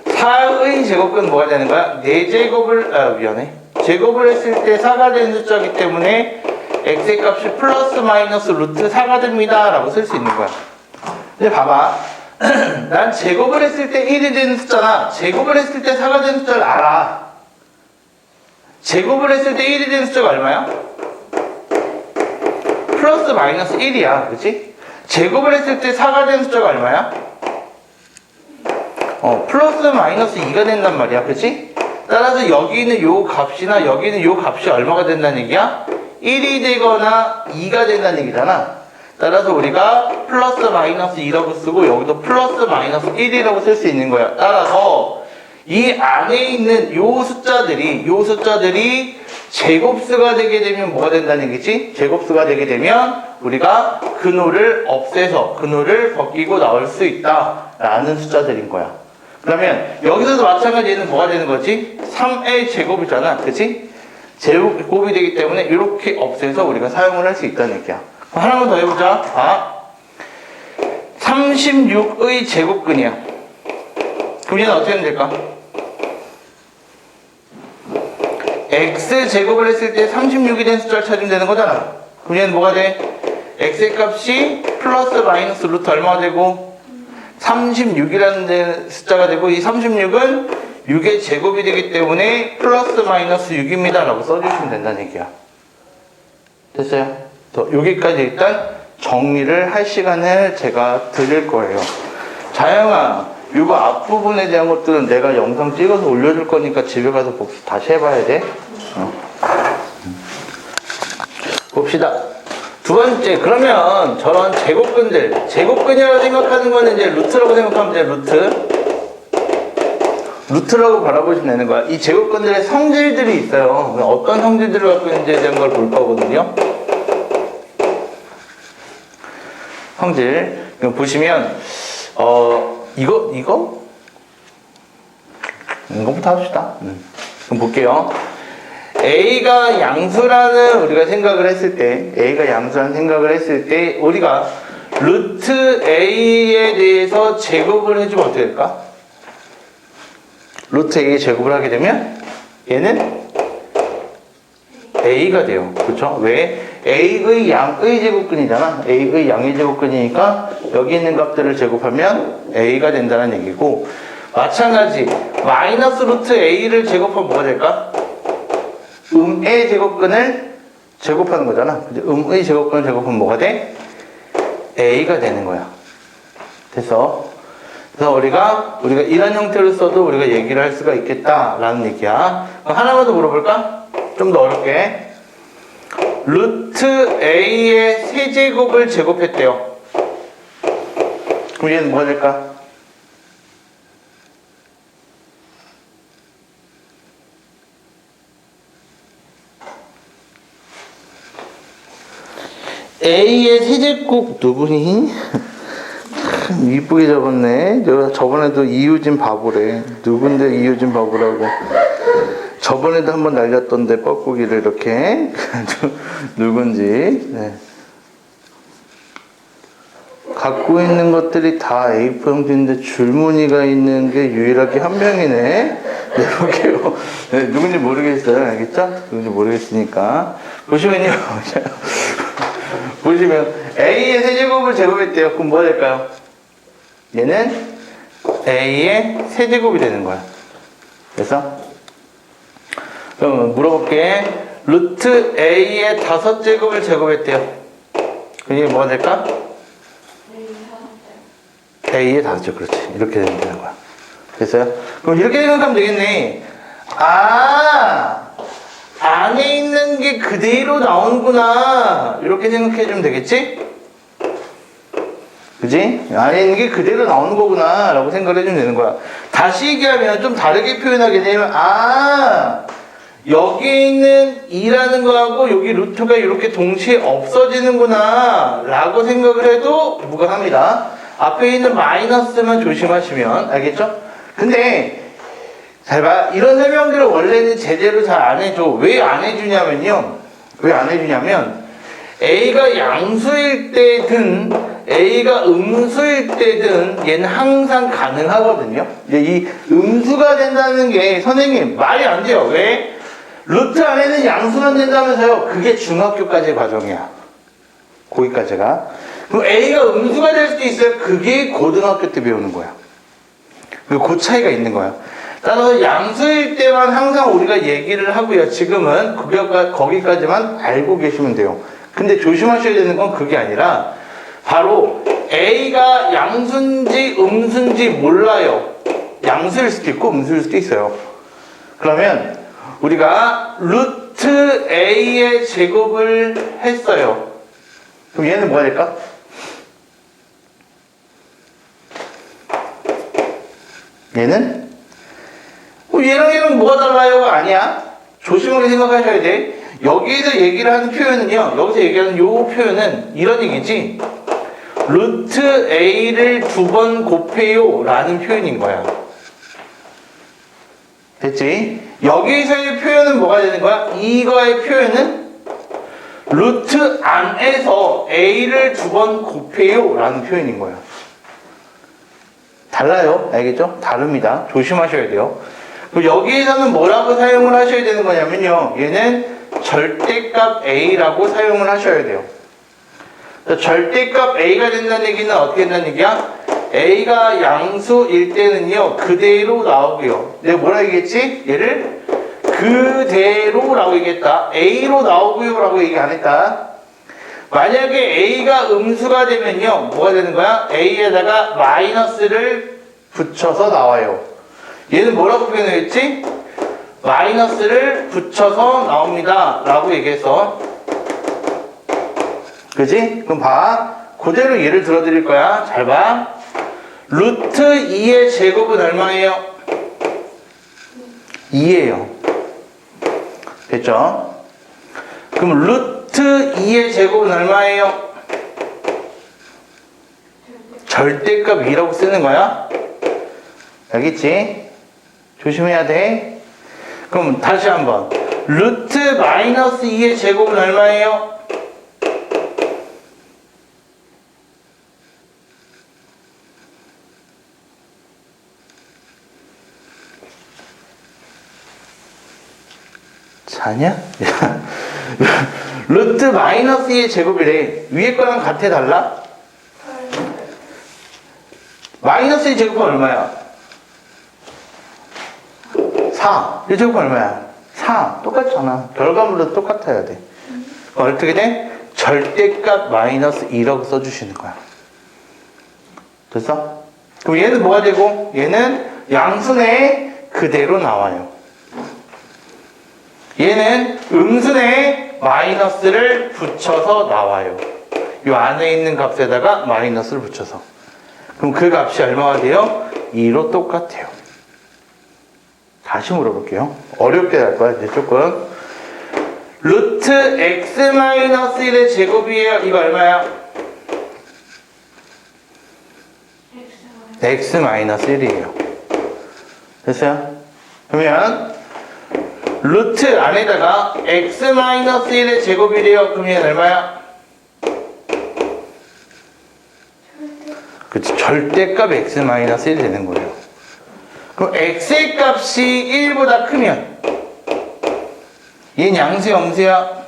4의 제곱근 뭐가 되는 거야? 4제곱을, 미안해. 제곱을 했을 때 4가 되는 숫자이기 때문에 x의 값이 플러스 마이너스 루트 4가 됩니다. 라고 쓸 수 있는 거야. 근데 봐봐. 난 제곱을 했을 때 1이 되는 숫자나 제곱을 했을 때 4가 되는 숫자를 알아. 제곱을 했을 때 1이 되는 숫자가 얼마야? 플러스 마이너스 1이야. 그치? 제곱을 했을 때 4가 되는 숫자가 얼마야? 플러스 마이너스 2가 된단 말이야. 그치? 따라서 여기 있는 요 값이나 여기 있는 요 값이 얼마가 된다는 얘기야? 1이 되거나 2가 된다는 얘기잖아. 따라서 우리가 플러스 마이너스 2라고 쓰고 여기도 플러스 마이너스 1이라고 쓸 수 있는 거야. 따라서 이 안에 있는 요 숫자들이 제곱수가 되게 되면 뭐가 된다는 얘기지? 제곱수가 되게 되면 우리가 근호를 없애서 근호를 벗기고 나올 수 있다 라는 숫자들인 거야. 그러면 여기서도 마찬가지 얘는 뭐가 되는 거지? 3의 제곱이잖아. 그치? 제곱이 되기 때문에 이렇게 없애서 우리가 사용을 할 수 있다는 얘기야. 하나만 더 해보자. 36의 제곱근이야. 그럼 얘는 어떻게 하면 될까? x 제곱을 했을 때 36이 된 숫자를 찾으면 되는 거잖아. 그럼 얘는 뭐가 돼? x의 값이 플러스 마이너스 루트 얼마가 되고 36이라는 숫자가 되고 이 36은 6의 제곱이 되기 때문에 플러스 마이너스 6입니다 라고 써주시면 된다는 얘기야. 됐어요? 여기까지 일단 정리를 할 시간을 제가 드릴 거예요. 자영아, 이거 앞부분에 대한 것들은 내가 영상 찍어서 올려줄 거니까 집에 가서 복습 다시 해봐야 돼. 봅시다. 두 번째, 그러면 저런 제곱근이라고 생각하는 거는 이제 루트라고 생각하면 돼. 루트라고 바라보시면 되는 거야. 이 제곱근들의 성질들이 있어요. 어떤 성질들을 갖고 있는지에 대한 걸 볼 거거든요. 성질. 보시면, 이거부터 합시다. 그럼 볼게요. A가 양수라는 우리가 생각을 했을 때, 우리가 루트 A에 대해서 제곱을 해주면 어떻게 될까? 루트 A에 제곱을 하게 되면 얘는 A가 돼요. 그렇죠? 왜? A의 양의 제곱근이잖아. A의 양의 제곱근이니까 여기 있는 값들을 제곱하면 A가 된다는 얘기고, 마찬가지 마이너스 루트 A를 제곱하면 뭐가 될까? 의 제곱근을 제곱하는 거잖아. 의 제곱근을 제곱하면 뭐가 돼? A가 되는 거야. 됐어? 그래서 우리가 이런 형태로 써도 우리가 얘기를 할 수가 있겠다라는 얘기야. 그럼 하나만 더 물어볼까? 좀 더 어렵게. 루트 A의 세제곱을 제곱했대요. 그럼 얘는 뭐가 될까? A의 세제곱 누구니? 참 이쁘게 적었네. 저번에도 이유진 바보래. 누군데 이유진 바보라고. 저번에도 한번 날렸던데 뻐꾸기를 이렇게. 누군지. 네. 갖고 있는 것들이 다 A4 형태인데 줄무늬가 있는 게 유일하게 한 명이네. 네, 볼게요. 네, 누군지 모르겠어요. 알겠죠? 누군지 모르겠으니까. 보시면요. 보시면 A의 세제곱을 제곱했대요. 그럼 뭐가 될까요? 얘는 A의 세제곱이 되는 거야. 그래서 그럼 물어볼게. 루트 A의 5제곱을 제곱했대요. 그럼 이게 뭐가 될까? A의 5제곱. 그렇지. 이렇게 되는 거야. 됐어요? 그럼 이렇게 생각하면 되겠네. 안에 있는 게 그대로 나오는구나. 이렇게 생각해 주면 되겠지? 그지? 안에 있는 게 그대로 나오는 거구나. 라고 생각을 해주면 되는 거야. 다시 얘기하면 좀 다르게 표현하게 되면, 여기 있는 2라는 거하고 여기 루트가 이렇게 동시에 없어지는구나. 라고 생각을 해도 무관합니다. 앞에 있는 마이너스만 조심하시면, 알겠죠? 근데, 잘 봐. 이런 설명들을 원래는 제대로 잘 안 해줘. 왜 안 해주냐면요. 왜 안 해주냐면, A가 양수일 때든, A가 음수일 때든, 얘는 항상 가능하거든요. 이 음수가 된다는 게, 선생님, 말이 안 돼요. 왜? 루트 안에는 양수만 된다면서요. 그게 중학교까지의 과정이야. 거기까지가. 그럼 A가 음수가 될 수도 있어요. 그게 고등학교 때 배우는 거야. 그 차이가 있는 거야. 따라서 양수일 때만 항상 우리가 얘기를 하고요. 지금은 거기까지만 알고 계시면 돼요. 근데 조심하셔야 되는 건 그게 아니라 바로 A가 양수인지 음수인지 몰라요. 양수일 수도 있고 음수일 수도 있어요. 그러면 우리가 루트 A의 제곱을 했어요. 그럼 얘는 뭐가 될까? 얘는 얘랑 뭐가 달라요가 아니야. 조심하게 생각하셔야 돼. 여기에서 얘기를 하는 표현은요. 여기서 얘기하는 요 표현은 이런 얘기지. 루트 A를 2번 곱해요 라는 표현인 거야. 됐지? 여기서의 표현은 뭐가 되는 거야? 이거의 표현은 루트 안에서 A를 2번 곱해요 라는 표현인 거야. 달라요. 알겠죠? 다릅니다. 조심하셔야 돼요. 여기에서는 뭐라고 사용을 하셔야 되는 거냐면요. 얘는 절대값 A라고 사용을 하셔야 돼요. 절대값 A가 된다는 얘기는 어떻게 된다는 얘기야? A가 양수일 때는요. 그대로 나오고요. 내가 뭐라 얘기했지? 얘를 그대로라고 얘기했다. A로 나오고요 라고 얘기 안 했다. 만약에 A가 음수가 되면요. 뭐가 되는 거야? A에다가 마이너스를 붙여서 나와요. 얘는 뭐라고 표현했지? 마이너스를 붙여서 나옵니다. 라고 얘기해서. 그지? 그럼 봐. 그대로 예를 들어 드릴 거야. 잘 봐. 루트 2의 제곱은 얼마예요? 2예요. 됐죠? 그럼 루트 2의 제곱은 얼마예요? 절대값 2라고 쓰는 거야. 알겠지? 조심해야 돼. 그럼 다시 한번. 루트 마이너스 2의 제곱은 얼마예요? 자냐? 루트 마이너스 2의 제곱이래. 위에 거랑 같아 달라? 마이너스 2 제곱은 얼마야? 4. 1 제곱은 얼마야? 4. 똑같잖아. 결과물도 똑같아야 돼. 어떻게 돼? 절대값 마이너스 2라고 써주시는 거야. 됐어? 그럼 얘는 뭐가 되고? 얘는 양수내에 그대로 나와요. 얘는 음수내에 마이너스를 붙여서 나와요. 이 안에 있는 값에다가 마이너스를 붙여서. 그럼 그 값이 얼마가 돼요? 2로 똑같아요. 다시 물어볼게요. 어렵게 할 거야, 이제 조금. 루트 x-1의 제곱이에요. 이거 얼마야? x-1이에요. 됐어요? 그러면 루트 안에다가 x-1의 제곱이래요. 그럼 얘는 얼마야? 그치, 절대값 x-1이 되는 거예요. 그럼 x의 값이 1보다 크면 얘는 양수야, 음수야?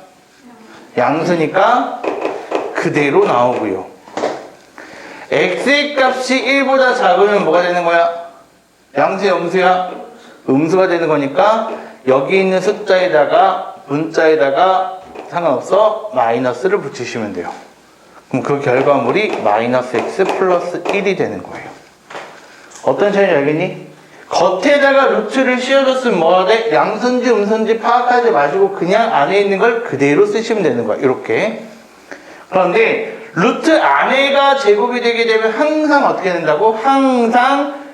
양수니까 그대로 나오고요. x의 값이 1보다 작으면 뭐가 되는 거야? 양수야, 음수야? 음수가 되는 거니까 여기 있는 숫자에다가 문자에다가 상관없어 마이너스를 붙이시면 돼요. 그럼 그 결과물이 마이너스 x 플러스 1이 되는 거예요. 어떤 차이인지 알겠니? 겉에다가 루트를 씌워줬으면 뭐가 돼? 양수인지 음수인지 파악하지 마시고 그냥 안에 있는 걸 그대로 쓰시면 되는 거야. 이렇게. 그런데 루트 안에가 제곱이 되게 되면 항상 어떻게 된다고? 항상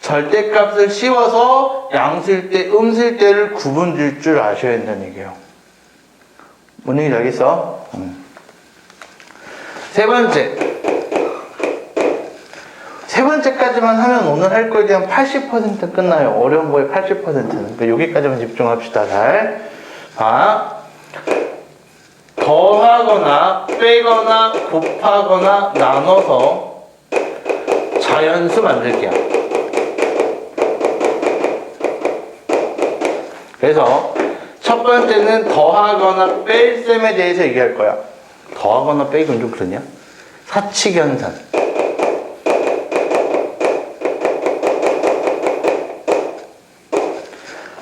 절대값을 씌워서 양수일 때, 음수일 때를 구분 질 줄 아셔야 된다는 얘기예요. 뭔 얘기인지 알겠어? 세 번째까지만 하면 오늘 할 거에 대한 80% 끝나요. 어려운 거의 80%는. 그러니까 여기까지만 집중합시다. 잘. 더하거나 빼거나 곱하거나 나눠서 자연수 만들기야. 그래서 첫 번째는 더하거나 뺄 셈에 대해서 얘기할 거야. 더하거나 빼기는 좀 그러냐? 사칙연산.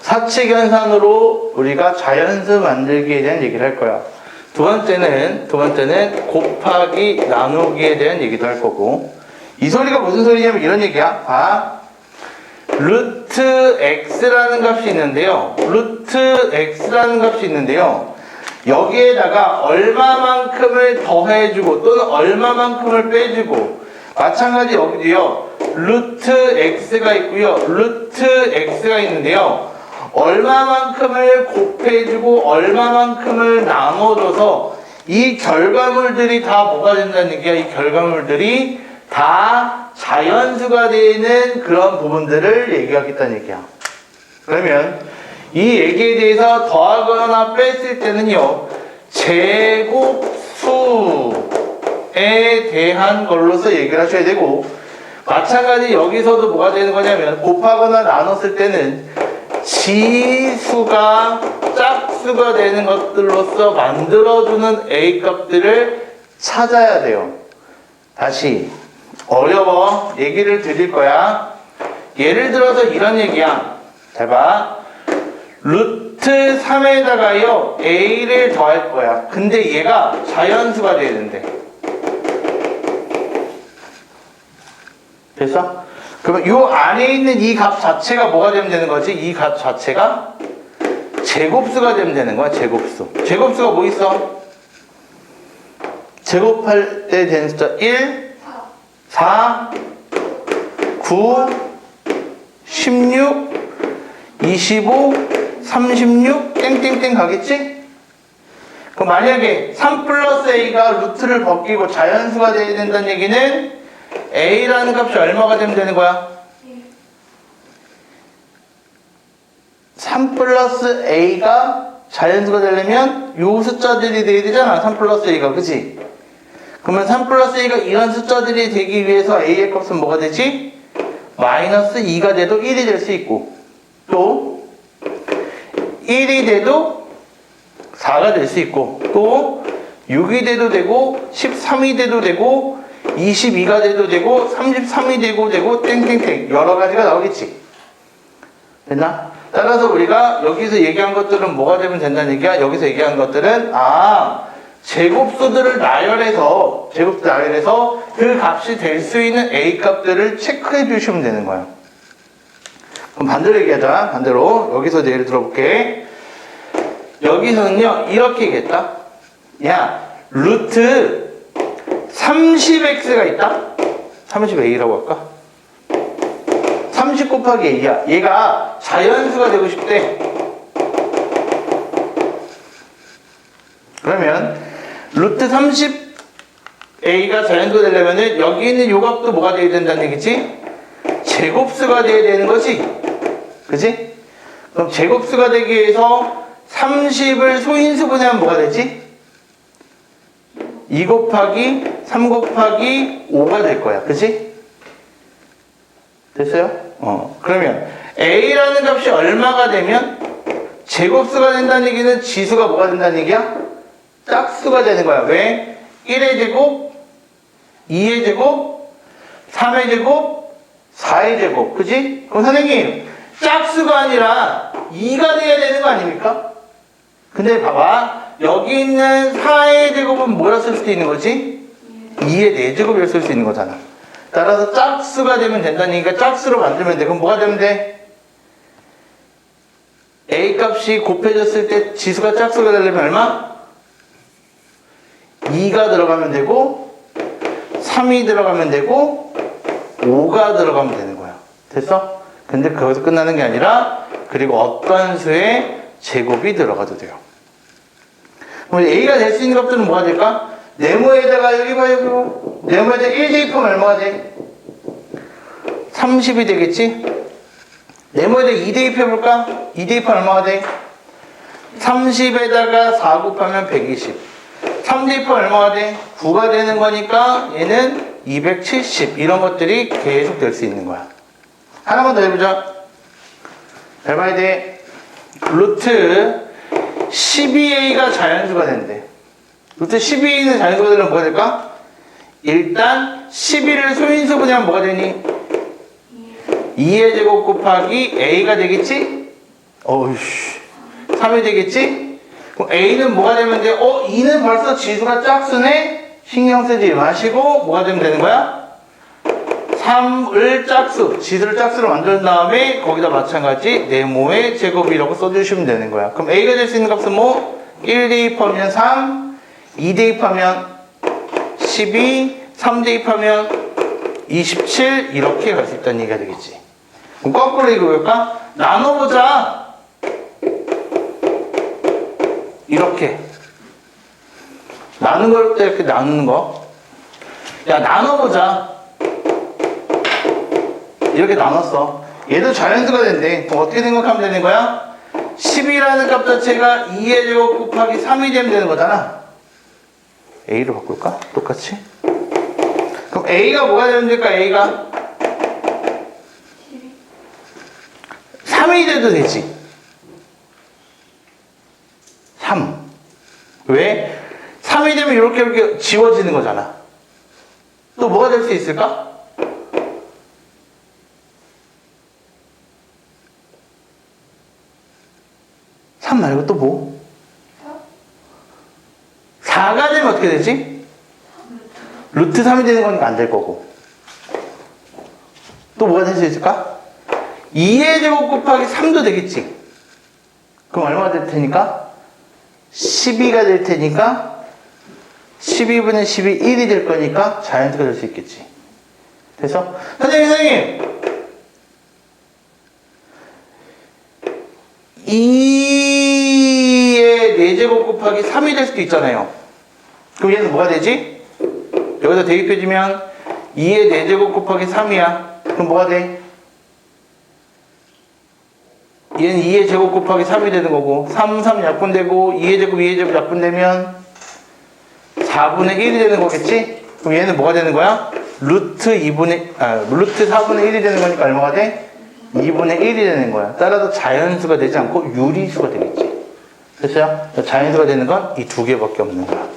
사칙연산으로 우리가 자연수 만들기에 대한 얘기를 할 거야. 두 번째는 곱하기 나누기에 대한 얘기도 할 거고. 이 소리가 무슨 소리냐면 이런 얘기야. 루트 x라는 값이 있는데요. 여기에다가 얼마만큼을 더해주고 또는 얼마만큼을 빼주고, 마찬가지 여기도요. 루트 x가 있고요. 루트 x가 있는데요. 얼마만큼을 곱해주고 얼마만큼을 나눠줘서 이 결과물들이 다 뭐가 된다는 얘기야. 이 결과물들이 다 자연수가 되는 그런 부분들을 얘기하겠다는 얘기야. 그러면 이 얘기에 대해서 더하거나 뺐을 때는요, 제곱수에 대한 걸로서 얘기를 하셔야 되고, 마찬가지 여기서도 뭐가 되는 거냐면 곱하거나 나눴을 때는 지수가 짝수가 되는 것들로서 만들어주는 A 값들을 찾아야 돼요. 다시 어려워. 얘기를 드릴 거야. 예를 들어서 이런 얘기야. 잘 봐. 루트 3에다가요 A를 더할 거야. 근데 얘가 자연수가 되는데. 됐어? 그러면 요 안에 있는 이 값 자체가 뭐가 되면 되는 거지? 이 값 자체가 제곱수가 되면 되는 거야. 제곱수. 제곱수가 뭐 있어? 제곱할 때 되는 숫자 1, 4, 9, 16, 25, 36 땡땡땡 가겠지? 그럼 만약에 3 플러스 A가 루트를 벗기고 자연수가 되어야 된다는 얘기는 A라는 값이 얼마가 되면 되는 거야? 3 플러스 A가 자연수가 되려면 요 숫자들이 돼야 되잖아. 3 플러스 A가. 그치? 그러면 3 플러스 A가 이런 숫자들이 되기 위해서 A의 값은 뭐가 되지? 마이너스 2가 돼도 1이 될 수 있고, 또 1이 돼도 4가 될 수 있고, 또 6이 돼도 되고 13이 돼도 되고 22가 돼도 되고 33이 되고 땡땡땡 여러 가지가 나오겠지. 됐나? 따라서 우리가 여기서 얘기한 것들은 뭐가 되면 된다는 얘기야? 여기서 얘기한 것들은 제곱수들을 나열해서 그 값이 될 수 있는 A 값들을 체크해 주시면 되는 거야. 그럼 반대로 얘기하자. 반대로 여기서 예를 들어볼게. 여기서는요 이렇게 얘기했다. 야, 루트 30x가 있다? 30a라고 할까? 30 곱하기 a야. 얘가 자연수가 되고 싶대. 그러면 루트 30a가 자연수가 되려면 여기 있는 요 값도 뭐가 돼야 된다는 얘기지? 제곱수가 돼야 되는 거지. 그치? 그럼 제곱수가 되기 위해서 30을 소인수분해하면 뭐가 되지? 2 곱하기 3 곱하기 5가 될 거야. 그치? 됐어요? 그러면 A라는 값이 얼마가 되면 제곱수가 된다는 얘기는 지수가 뭐가 된다는 얘기야? 짝수가 되는 거야. 왜? 1의 제곱, 2의 제곱, 3의 제곱, 4의 제곱. 그치? 그럼 선생님, 짝수가 아니라 2가 돼야 되는 거 아닙니까? 근데 봐봐. 여기 있는 4의 제곱은 뭐였을 수도 있는 거지? 2의 4제곱이었을 수 있는 거잖아. 따라서 짝수가 되면 된다는 얘기가 짝수로 만들면 돼. 그럼 뭐가 되면 돼? A 값이 곱해졌을 때 지수가 짝수가 되려면 얼마? 2가 들어가면 되고 3이 들어가면 되고 5가 들어가면 되는 거야. 됐어? 근데 거기서 끝나는 게 아니라 그리고 어떤 수의 제곱이 들어가도 돼요. 그럼 A가 될 수 있는 값들은 뭐가 될까? 네모에다가 여기 봐, 여기 봐. 네모에다가 1 대입하면 얼마가 돼? 30이 되겠지? 네모에다가 2 대입해볼까? 2 대입하면 얼마가 돼? 30에다가 4 곱하면 120. 3 대입하면 얼마가 돼? 9가 되는 거니까 얘는 270. 이런 것들이 계속 될 수 있는 거야. 하나만 더 해보자. 잘 봐야 돼. 루트 12a가 자연수가 된대. 루트 12a는 자연수가 되려면 뭐가 될까? 일단 12를 소인수 분해하면 뭐가 되니? 2의 제곱 곱하기 a가 되겠지? 어우씨 3이 되겠지? 그럼 a는 뭐가 되면 돼? 2는 벌써 지수가 짝수네? 신경 쓰지 마시고 뭐가 되면 되는 거야? 3을 짝수, 지수를 짝수로 만든 다음에 거기다 마찬가지 네모의 제곱이라고 써주시면 되는 거야. 그럼 a가 될 수 있는 값은 뭐? 1 대입하면 3, 2 대입하면 12, 3 대입하면 27 이렇게 갈 수 있다는 얘기가 되겠지. 그럼 거꾸로 읽어볼까? 나눠보자. 이렇게 나눈 걸 때 이렇게 나누는 거. 야, 나눠보자. 이렇게 나눴어. 얘도 자연수가 된대. 그럼 어떻게 생각하면 되는 거야? 10이라는 값 자체가 2의 제곱 곱하기 3이 되면 되는 거잖아. A로 바꿀까? 똑같이. 그럼 A가 뭐가 되면 될까? A가 3이 돼도 되지. 3. 왜? 3이 되면 이렇게 지워지는 거잖아. 또 뭐가 될 수 있을까? 3 말고 또 뭐? 4가 되면 어떻게 되지? 루트 3이 되는 거니까 안 될 거고. 또 뭐가 될 수 있을까? 2의 제곱 곱하기 3도 되겠지. 그럼 얼마가 될 테니까? 12가 될 테니까 12분의 10이 1이 될 거니까 자연수가 될 수 있겠지. 됐어? 선생님 2의 4제곱 곱하기 3이 될 수도 있잖아요. 그럼 얘는 뭐가 되지? 여기다 대입해주면 2의 4제곱 곱하기 3이야. 그럼 뭐가 돼? 얘는 2의 제곱 곱하기 3이 되는 거고 3, 3 약분되고 2의 제곱, 2의 제곱 약분되면 4분의 1이 되는 거겠지? 그럼 얘는 뭐가 되는 거야? 루트 4분의 1이 되는 거니까 얼마가 돼? 2분의 1이 되는 거야. 따라서 자연수가 되지 않고 유리수가 되겠지. 됐어요? 자연수가 되는 건 이 두 개밖에 없는 거야.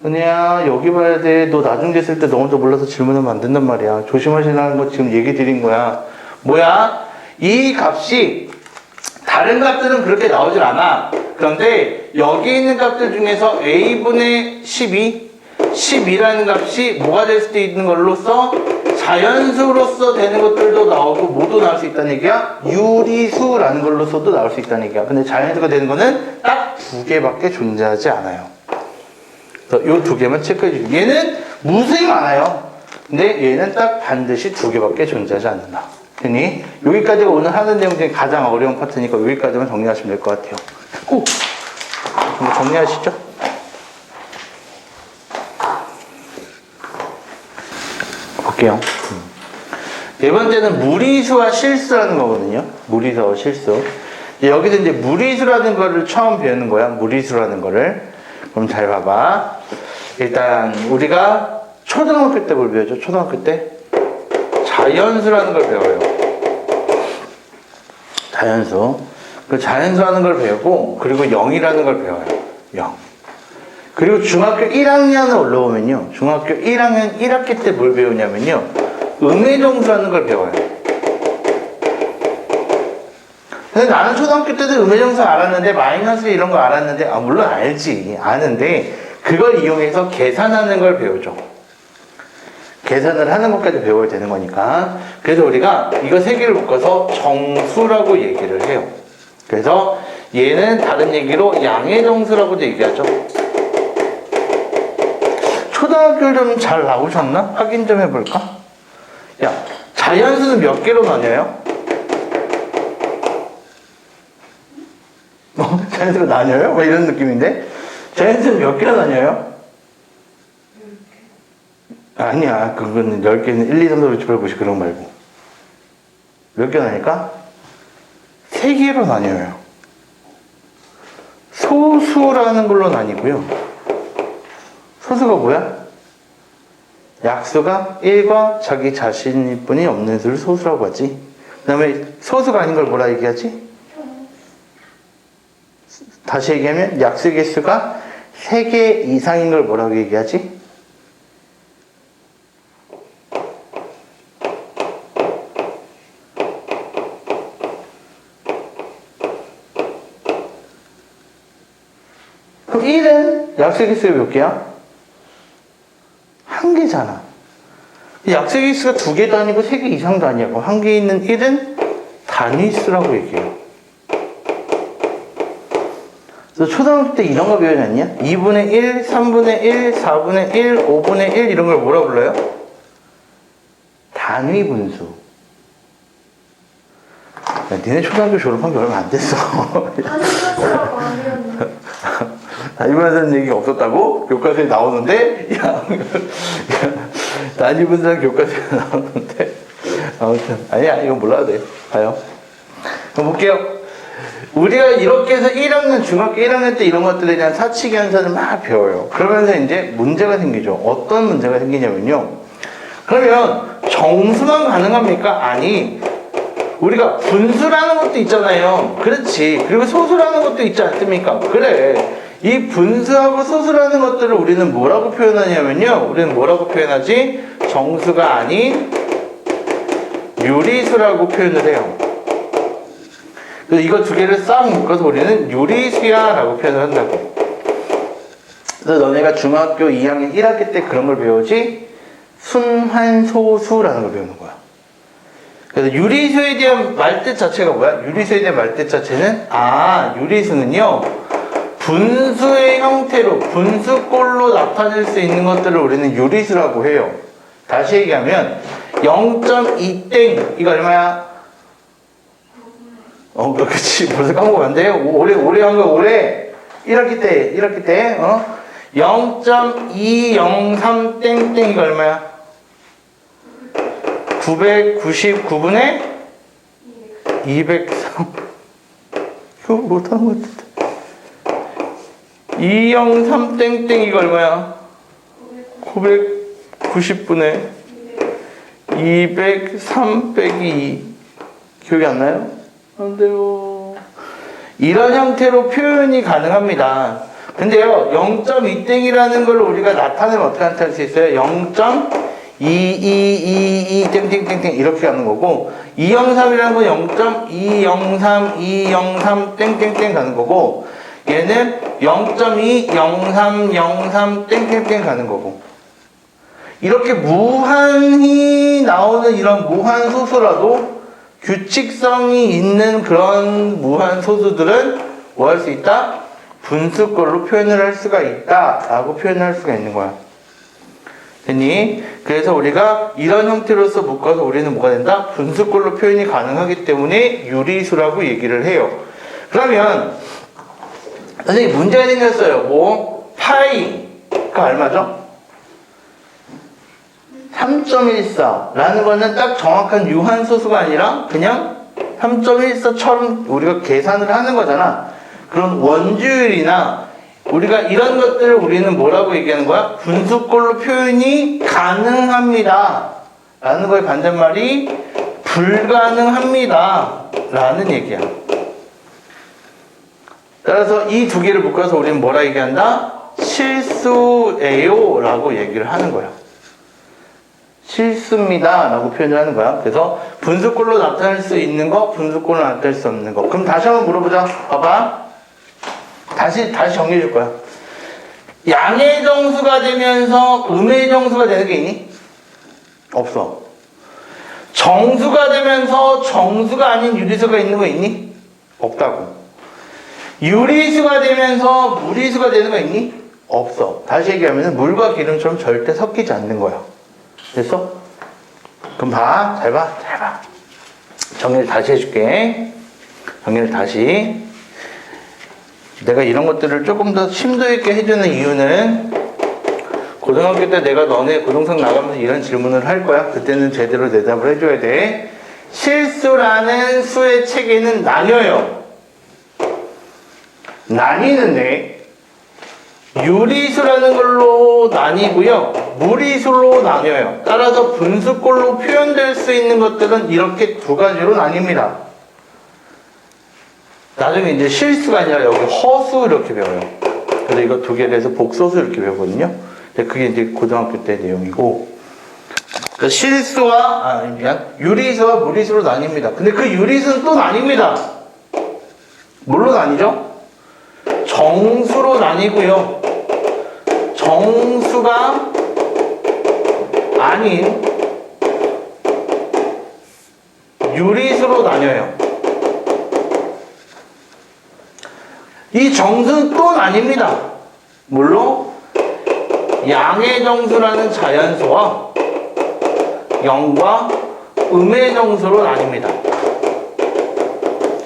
은혜야, 여기 봐야 돼. 너 나중 됐을 때 너 혼자 몰라서 질문하면 안 된단 말이야. 조심하시라는 거 지금 얘기 드린 거야. 뭐야? 이 값이 다른 값들은 그렇게 나오질 않아. 그런데 여기 있는 값들 중에서 a분의 12, 12라는 값이 뭐가 될 수도 있는 걸로써 자연수로서 되는 것들도 나오고 뭐도 나올 수 있다는 얘기야? 유리수라는 걸로서도 나올 수 있다는 얘기야. 근데 자연수가 되는 거는 딱 두 개밖에 존재하지 않아요. 이 두 개만 체크해 주세요. 얘는 무수히 많아요. 근데 얘는 딱 반드시 두 개밖에 존재하지 않는다. 그니 여기까지가 오늘 하는 내용 중에 가장 어려운 파트니까 여기까지만 정리하시면 될 것 같아요. 오! 한번 정리하시죠. 볼게요. 네 번째는 무리수와 실수라는 거거든요. 무리수와 실수. 여기서 이제 무리수라는 거를 처음 배우는 거야. 무리수라는 거를. 그럼 잘 봐봐. 일단 우리가 초등학교 때 뭘 배우죠? 초등학교 때 자연수라는 걸 배워요. 자연수. 그 자연수라는 걸 배우고 그리고 0이라는 걸 배워요. 0. 그리고 중학교 1학년을 올라오면요. 중학교 1학년 1학기 때 뭘 배우냐면요. 음의정수라는 걸 배워요. 근데 나는 초등학교 때도 음의정수 알았는데 마이너스 이런 거 알았는데 물론 알지. 아는데 그걸 이용해서 계산하는 걸 배우죠. 계산을 하는 것까지 배워야 되는 거니까. 그래서 우리가 이거 세 개를 묶어서 정수라고 얘기를 해요. 그래서 얘는 다른 얘기로 양의 정수라고도 얘기하죠. 초등학교 좀 잘 나오셨나? 확인 좀 해볼까? 야, 자연수는 몇 개로 나뉘어요? 자연수가 나뉘어요? 뭐 이런 느낌인데? 자연수는 몇 개로 나뉘어요? 아니야, 그거는 10개는 1, 2, 3, 4, 5, 6, 7, 8, 9, 10 그런 거 말고. 몇 개 나니까? 3개로 나뉘어요. 소수라는 걸로 나뉘고요. 소수가 뭐야? 약수가 1과 자기 자신일 뿐이 없는 수를 소수라고 하지. 그 다음에 소수가 아닌 걸 뭐라 얘기하지? 다시 얘기하면 약수 개수가 3개 이상인 걸 뭐라고 얘기하지? 그럼 1은 약수 개수가 몇 개야? 1개잖아. 약수 개수가 2개도 아니고 3개 이상도 아니고 1개 있는 1은 단위수라고 얘기해요. 그래서 초등학교 때 이런 거 배우지 않냐? 2분의 1, 3분의 1, 4분의 1, 5분의 1 이런 걸 뭐라 불러요? 단위 분수. 야, 니네 초등학교 졸업한 게 얼마 안 됐어. 단위 분수라는 얘기가 없었다고? 교과서에 나오는데? 단위 분수라는 교과서에 나오는데? 아무튼 아니야, 이건 몰라도 돼. 봐요. 그럼 볼게요. 우리가 이렇게 해서 1학년, 중학교 1학년 때 이런 것들에 대한 사칙 연산을 막 배워요. 그러면서 이제 문제가 생기죠. 어떤 문제가 생기냐면요. 그러면 정수만 가능합니까? 아니, 우리가 분수라는 것도 있잖아요. 그렇지. 그리고 소수라는 것도 있지 않습니까? 그래. 이 분수하고 소수라는 것들을 우리는 뭐라고 표현하냐면요. 우리는 뭐라고 표현하지? 정수가 아닌 유리수라고 표현을 해요. 그래서 이거 두 개를 싹 묶어서 우리는 유리수야 라고 표현을 한다고. 그래서 너네가 중학교 2학년 1학기 때 그런 걸 배우지? 순환소수라는 걸 배우는 거야. 그래서 유리수에 대한 말뜻 자체가 뭐야? 유리수에 대한 말뜻 자체는 유리수는요 분수의 형태로 분수꼴로 나타낼 수 있는 것들을 우리는 유리수라고 해요. 다시 얘기하면 0.2땡 이거 얼마야? 그렇지. 벌써 까먹으면 안 돼. 오래 한 거, 오래. 1학기 때, 0.203 땡땡 이거 얼마야? 999분의 203. 이거 못하는 것 같은데. 203 땡땡 이거 얼마야? 990분의 203 빼기 2. 기억이 안 나요? 안 돼요. 이런 형태로 표현이 가능합니다. 근데요, 0.2땡이라는 걸 우리가 나타내면 어떻게 나타낼 수 있어요? 0.2222 땡땡땡땡 이렇게 가는 거고, 203이라는 건 0.203 203 땡땡땡 가는 거고, 얘는 0.2 03 03 땡땡땡 가는 거고. 이렇게 무한히 나오는 이런 무한 소수라도 규칙성이 있는 그런 무한 소수들은 뭐 할 수 있다? 분수꼴로 표현을 할 수가 있다 라고 표현할 수가 있는 거야. 됐니? 그래서 우리가 이런 형태로서 묶어서 우리는 뭐가 된다? 분수꼴로 표현이 가능하기 때문에 유리수라고 얘기를 해요. 그러면 선생님 문제가 생겼어요. 뭐 파이가 얼마죠? 3.14라는 거는 딱 정확한 유한소수가 아니라 그냥 3.14처럼 우리가 계산을 하는 거잖아. 그런 원주율이나 우리가 이런 것들을 우리는 뭐라고 얘기하는 거야? 분수꼴로 표현이 가능합니다 라는 거의 반대말이 불가능합니다 라는 얘기야. 따라서 이 두 개를 묶어서 우리는 뭐라 얘기한다? 실수예요 라고 얘기를 하는 거야. 실수입니다 라고 표현을 하는 거야. 그래서 분수꼴로 나타낼 수 있는 거, 분수꼴로 나타낼 수 없는 거. 그럼 다시 한번 물어보자. 봐봐. 다시 정리해 줄 거야. 양의 정수가 되면서 음의 정수가 되는 게 있니? 없어. 정수가 되면서 정수가 아닌 유리수가 있는 거 있니? 없다고. 유리수가 되면서 무리수가 되는 거 있니? 없어. 다시 얘기하면 물과 기름처럼 절대 섞이지 않는 거야. 됐어? 그럼 봐. 잘 봐. 잘 봐. 정리를 다시 해줄게. 정리를 다시. 내가 이런 것들을 조금 더 심도 있게 해주는 이유는 고등학교 때 내가 너네 고동생 나가면서 이런 질문을 할 거야. 그때는 제대로 대답을 해줘야 돼. 실수라는 수의 체계는 나뉘어요. 나뉘는데 유리수라는 걸로 나뉘고요. 무리수로 나뉘어요. 따라서 분수꼴로 표현될 수 있는 것들은 이렇게 두 가지로 나뉩니다. 나중에 이제 실수가 아니라 여기 허수 이렇게 배워요. 그래서 이거 두 개에 대해서 복소수 이렇게 배우거든요. 근데 그게 이제 고등학교 때 내용이고. 그러니까 실수와, 유리수와 무리수로 나뉩니다. 근데 그 유리수는 또 나뉩니다. 뭘로 나뉘죠? 정수로 나뉘고요. 정수가 아닌 유리수로 나뉘어요. 이 정수는 또 나뉩니다. 물론 양의 정수라는 자연수와 영과 음의 정수로 나뉩니다.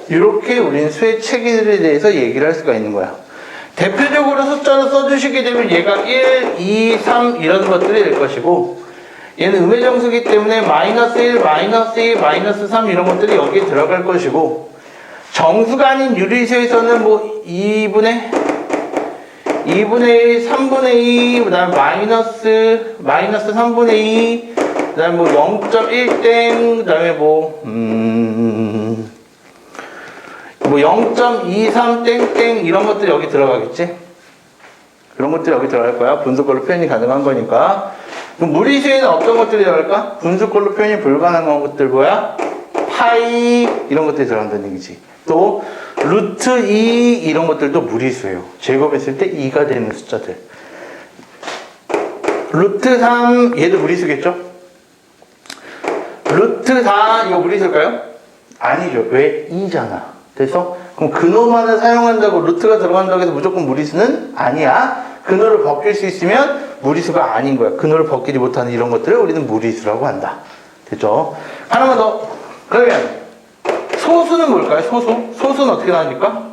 이렇게 우리는 수의 체계들에 대해서 얘기를 할 수가 있는 거야. 대표적으로 숫자로 써주시게 되면 얘가 1, 2, 3 이런 것들이 될 것이고, 얘는 음의 정수이기 때문에 마이너스 1, 마이너스 2, 마이너스 3 이런 것들이 여기에 들어갈 것이고, 정수가 아닌 유리수에서는 뭐 2분의 1, 3분의 2, 그 다음에 마이너스 3분의 2, 그 다음에 뭐 0.1땡, 그 다음에 뭐 0.23 땡땡 이런 것들이 여기 들어가겠지? 그런 것들이 여기 들어갈 거야. 분수꼴로 표현이 가능한 거니까. 그럼 무리수에는 어떤 것들이 들어갈까? 분수꼴로 표현이 불가능한 것들 뭐야? 파이 이런 것들이 들어간다는 얘기지. 또 루트 2 이런 것들도 무리수예요. 제곱했을 때 2가 되는 숫자들. 루트 3 얘도 무리수겠죠? 루트 4 이거 무리수일까요? 아니죠. 왜? 2잖아. 그래서 그럼 근호만을 사용한다고 루트가 들어간다고 해서 무조건 무리수는 아니야. 근호를 벗길 수 있으면 무리수가 아닌 거야. 근호를 벗기지 못하는 이런 것들을 우리는 무리수라고 한다. 됐죠? 하나만 더. 그러면 소수는 뭘까요? 소수는 어떻게 나옵니까?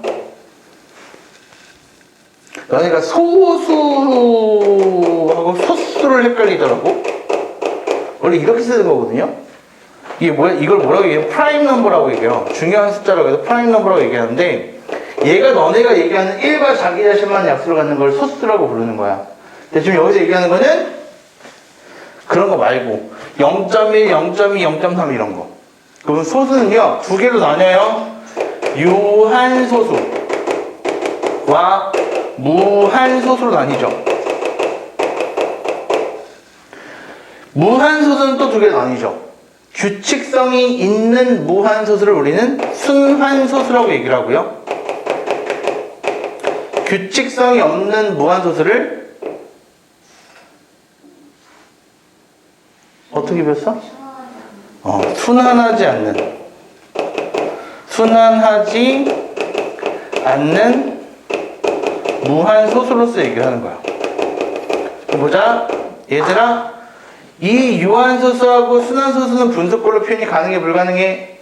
그러니까 소수하고 소수를 헷갈리더라고. 원래 이렇게 쓰는 거거든요. 이게 뭐야? 이걸 뭐라고 얘기해요? 프라임 넘버라고 얘기해요. 중요한 숫자라고 해서 프라임 넘버라고 얘기하는데, 얘가 너네가 얘기하는 1과 자기 자신만 약수를 갖는 걸 소수라고 부르는 거야. 근데 지금 여기서 얘기하는 거는 그런 거 말고 0.1, 0.2, 0.3 이런 거. 그럼 소수는요 두 개로 나뉘어요. 유한소수와 무한소수로 나뉘죠. 무한소수는 또 두 개로 나뉘죠. 규칙성이 있는 무한소수를 우리는 순환소수라고 얘기를 하고요. 규칙성이 없는 무한소수를 어떻게 배웠어? 순환하지 않는 무한소수로서 얘기를 하는 거야. 보자. 얘들아, 이 유한소수하고 순환소수는 분수꼴로 표현이 가능해, 불가능해?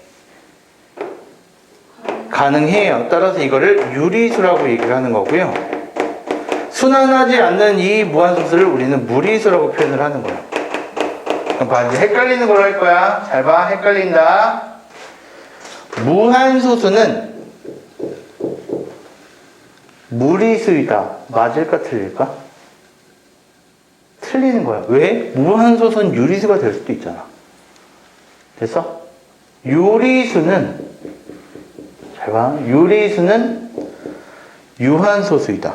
가능해요. 따라서 이거를 유리수라고 얘기를 하는 거고요. 순환하지 않는 이 무한소수를 우리는 무리수라고 표현을 하는 거예요. 그럼 봐, 이제 헷갈리는 걸 할 거야. 잘 봐, 헷갈린다. 무한소수는 무리수이다. 맞을까, 틀릴까? 틀리는 거야. 왜? 무한소수는 유리수가 될 수도 있잖아. 됐어? 유리수는, 잘 봐. 유리수는 유한소수이다.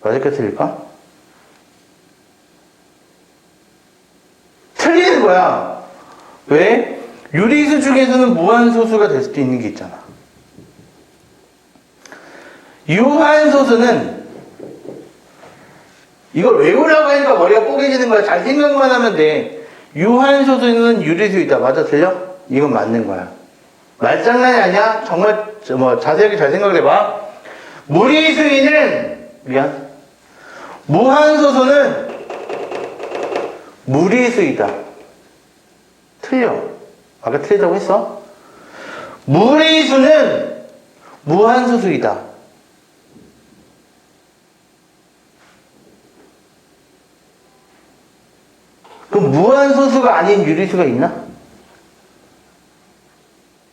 맞을까, 틀릴까? 틀리는 거야. 왜? 유리수 중에서는 무한소수가 될 수도 있는 게 있잖아. 유한소수는 이걸 외우라고 하니까 머리가 뽀개지는 거야. 잘 생각만 하면 돼. 유한소수는 유리수이다. 맞아, 틀려? 이건 맞는 거야. 말장난이 아니야. 정말 자세하게 잘 생각을 해봐. 무한소수는 무리수이다. 틀려. 아까 틀리다고 했어? 무리수는 무한소수이다. 그럼 무한소수가 아닌 유리수가 있나?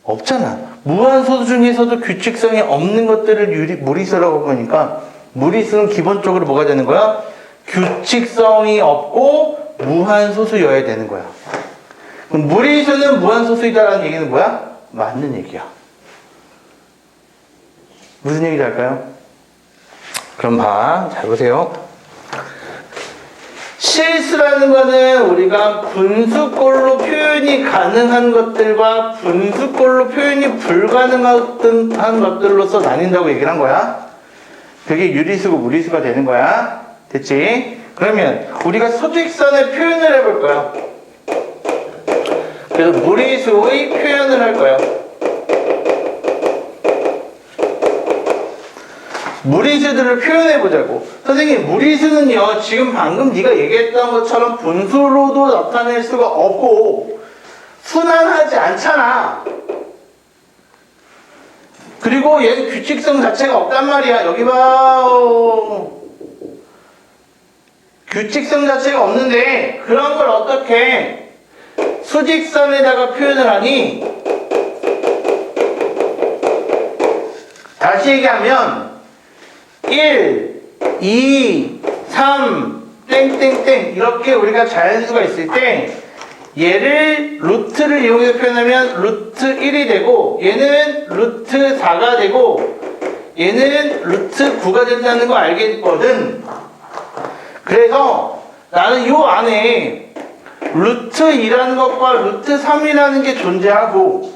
없잖아. 무한소수 중에서도 규칙성이 없는 것들을 무리수라고 보니까 무리수는 기본적으로 뭐가 되는 거야? 규칙성이 없고 무한소수여야 되는 거야. 그럼 무리수는 무한소수이다라는 얘기는 뭐야? 맞는 얘기야. 무슨 얘기를 할까요? 그럼 봐. 잘 보세요. 실수라는 거는 우리가 분수꼴로 표현이 가능한 것들과 분수꼴로 표현이 불가능한 것들로서 나뉜다고 얘기를 한 거야. 그게 유리수고 무리수가 되는 거야. 됐지? 그러면 우리가 소직선의 표현을 해볼 거야. 그래서 무리수의 표현을 할 거야. 무리수들을 표현해 보자고. 선생님, 무리수는요, 지금 방금 네가 얘기했던 것처럼 분수로도 나타낼 수가 없고 순환하지 않잖아. 그리고 얘는 규칙성 자체가 없단 말이야. 여기 봐. 규칙성 자체가 없는데 그런 걸 어떻게 수직선에다가 표현을 하니? 다시 얘기하면 1, 2, 3, 땡땡땡 이렇게 우리가 자연수가 있을 때 얘를 루트를 이용해서 표현하면 루트 1이 되고 얘는 루트 4가 되고 얘는 루트 9가 된다는 거 알겠거든. 그래서 나는 요 안에 루트 2라는 것과 루트 3이라는 게 존재하고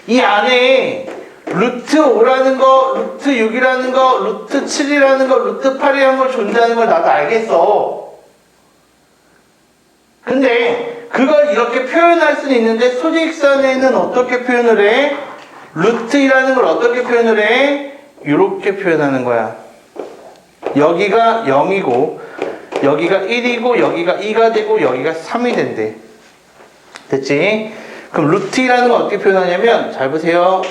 이 안에 루트 5라는 거, 루트 6이라는 거, 루트 7이라는 거, 루트 8이라는 거 존재하는 걸 나도 알겠어. 근데 그걸 이렇게 표현할 수는 있는데 소직선에는 어떻게 표현을 해? 루트이라는 걸 어떻게 표현을 해? 이렇게 표현하는 거야. 여기가 0이고 여기가 1이고 여기가 2가 되고 여기가 3이 된대. 됐지? 그럼 루트이라는 건 어떻게 표현하냐면 잘 보세요.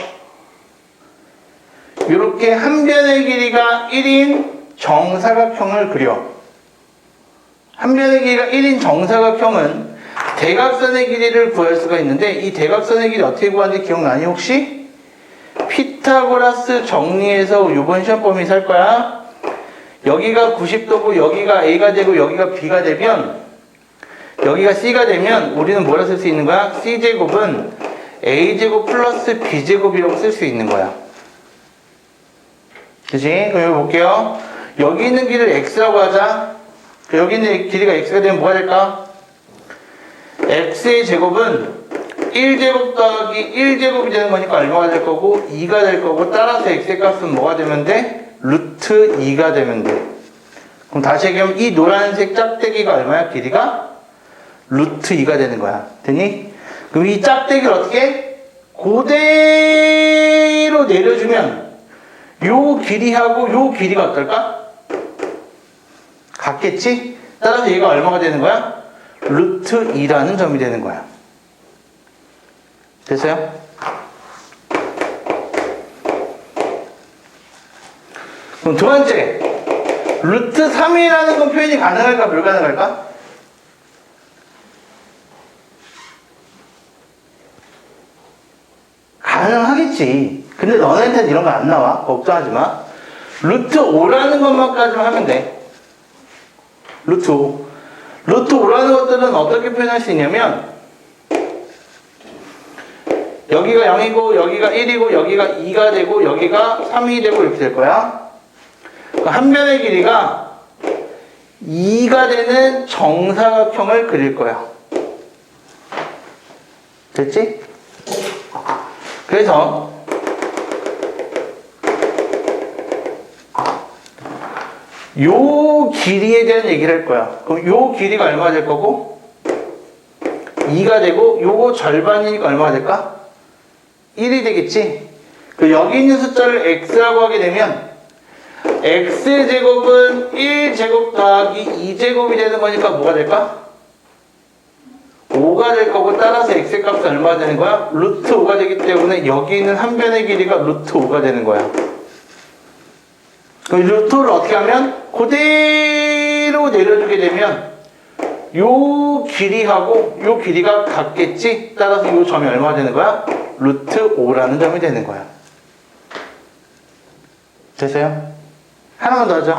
이렇게 한 변의 길이가 1인 정사각형을 그려. 한 변의 길이가 1인 정사각형은 대각선의 길이를 구할 수가 있는데 이 대각선의 길이 어떻게 구하는지 기억나니 혹시? 피타고라스 정리해서 이번 시험 범위 살 거야. 여기가 90도고 여기가 A가 되고 여기가 B가 되면 여기가 C가 되면 우리는 뭐라 쓸 수 있는 거야? C제곱은 a제곱 플러스 b제곱이라고 쓸 수 있는 거야. 그치? 그럼 여기 볼게요. 여기 있는 길을 x라고 하자. 여기 있는 길이가 x가 되면 뭐가 될까? x의 제곱은 1제곱 더하기 1제곱이 되는 거니까 얼마가 될 거고 2가 될 거고, 따라서 x의 값은 뭐가 되면 돼? 루트 2가 되면 돼. 그럼 다시 얘기하면 이 노란색 짝대기가 얼마야? 길이가? 루트 2가 되는 거야. 되니? 그럼 이 짝대기를 어떻게? 그대로 내려주면 요 길이하고 요 길이가 어떨까? 같겠지? 따라서 얘가 얼마가 되는 거야? 루트 2라는 점이 되는 거야. 됐어요? 그럼 두 번째, 루트 3이라는 건 표현이 가능할까 불가능할까? 가능하겠지. 근데 너네한테는 이런 거 안 나와. 걱정하지 마. 루트 5라는 것만까지만 하면 돼. 루트 5. 루트 5라는 것들은 어떻게 표현할 수 있냐면, 여기가 0이고 여기가 1이고 여기가 2가 되고 여기가 3이 되고 이렇게 될 거야. 한 변의 길이가 2가 되는 정사각형을 그릴 거야. 됐지? 그래서 요 길이에 대한 얘기를 할 거야. 그럼 요 길이가 얼마가 될 거고 2가 되고 요거 절반이니까 얼마가 될까? 1이 되겠지? 그 여기 있는 숫자를 x라고 하게 되면 x제곱은 1제곱 더하기 2제곱이 되는 거니까 뭐가 될까? 5가 될 거고, 따라서 x의 값은 얼마가 되는 거야? 루트 5가 되기 때문에 여기 있는 한 변의 길이가 루트 5가 되는 거야. 그럼 루트를 어떻게 하면 그대로 내려주게 되면 요 길이하고 요 길이가 같겠지? 따라서 요 점이 얼마가 되는 거야? 루트 5라는 점이 되는 거야. 됐어요? 하나만 더 하죠.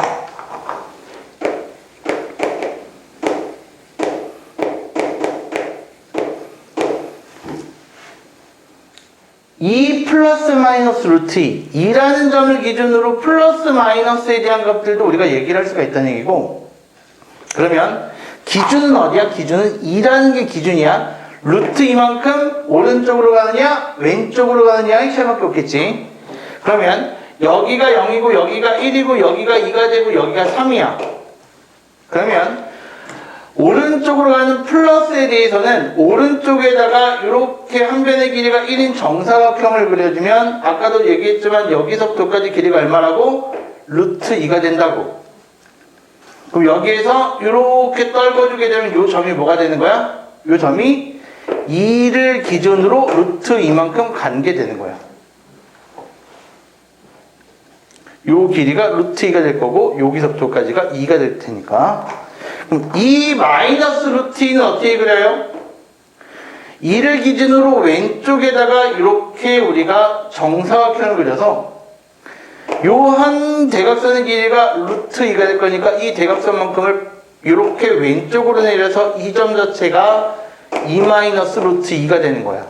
이 플러스 마이너스 루트 2라는 점을 기준으로 플러스 마이너스에 대한 것들도 우리가 얘기를 할 수가 있다는 얘기고, 그러면 기준은 어디야? 기준은 2라는 게 기준이야. 루트 2만큼 오른쪽으로 가느냐 왼쪽으로 가느냐 이 차이밖에 없겠지. 그러면 여기가 0이고 여기가 1이고 여기가 2가 되고 여기가 3이야. 그러면 오른쪽으로 가는 플러스에 대해서는 오른쪽에다가 이렇게 한 변의 길이가 1인 정사각형을 그려주면, 아까도 얘기했지만 여기서부터까지 길이가 얼마라고? 루트 2가 된다고. 그럼 여기에서 이렇게 떨궈주게 되면 이 점이 뭐가 되는 거야? 이 점이 2를 기준으로 루트 2만큼 간 게 되는 거야. 요 길이가 루트 2가 될 거고 여기서부터까지가 2가 될 테니까, 그럼 이 마이너스 루트 2는 어떻게 그려요? 2를 기준으로 왼쪽에다가 이렇게 우리가 정사각형을 그려서 요 한 대각선의 길이가 루트 2가 될 거니까 이 대각선만큼을 이렇게 왼쪽으로 내려서 이 점 자체가 2 마이너스 루트 2가 되는 거야.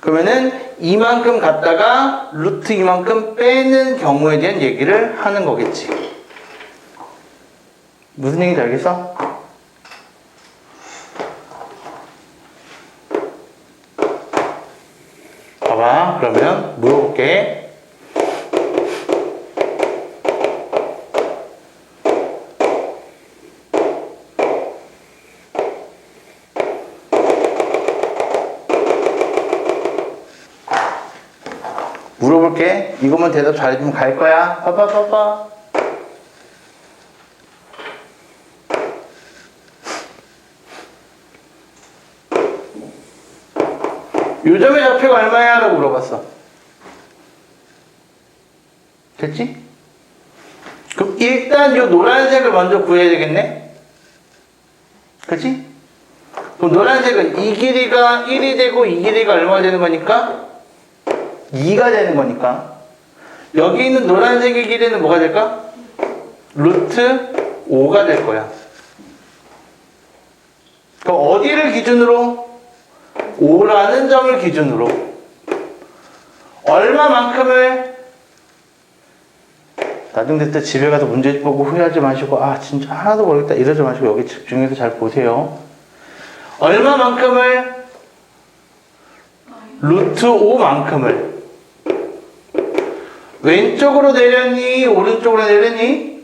그러면은 이만큼 갖다가 루트 이만큼 빼는 경우에 대한 얘기를 하는 거겠지. 무슨 얘기인지 알겠어? 봐봐. 그러면 물어볼게. 물어볼게. 이것만 대답 잘해주면 갈 거야. 봐봐. 요점의 좌표가 얼마야? 라고 물어봤어. 됐지? 그럼 일단 요 노란색을 먼저 구해야 되겠네? 그치? 그럼 노란색은 이 길이가 1이 되고 이 길이가 얼마가 되는 거니까? 2가 되는 거니까. 여기 있는 노란색의 길이는 뭐가 될까? 루트 5가 될 거야. 그럼 어디를 기준으로? 5라는 점을 기준으로 얼마만큼을 나중에 때 집에 가서 문제 보고 후회하지 마시고 아 진짜 하나도 모르겠다 이러지 마시고 여기 집중해서 잘 보세요. 얼마만큼을 루트 5만큼을 왼쪽으로 내렸니 오른쪽으로 내렸니?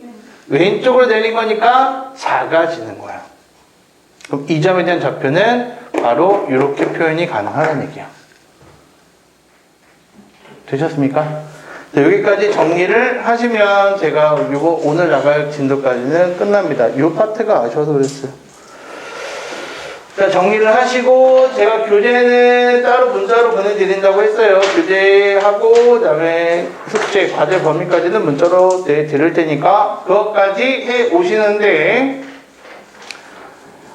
왼쪽으로 내린 거니까 작아지는 거야. 그럼 이 점에 대한 좌표는 바로 이렇게 표현이 가능하다는 얘기야. 되셨습니까? 자, 여기까지 정리를 하시면 제가 이거 오늘 나갈 진도까지는 끝납니다. 이 파트가 아쉬워서 그랬어요. 자, 정리를 하시고 제가 교재는 따로 문자로 보내드린다고 했어요. 교재하고 그다음에 숙제, 과제 범위까지는 문자로 드릴 테니까 그것까지 해 오시는데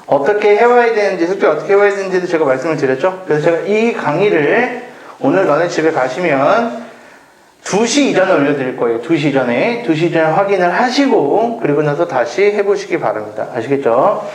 어떻게 해와야 되는지, 숙제 어떻게 해와야 되는지도 제가 말씀을 드렸죠. 그래서 제가 이 강의를 오늘 너네 집에 가시면 2시 이전에 올려드릴 거예요. 2시 이전에 확인을 하시고 그리고 나서 다시 해보시기 바랍니다. 아시겠죠?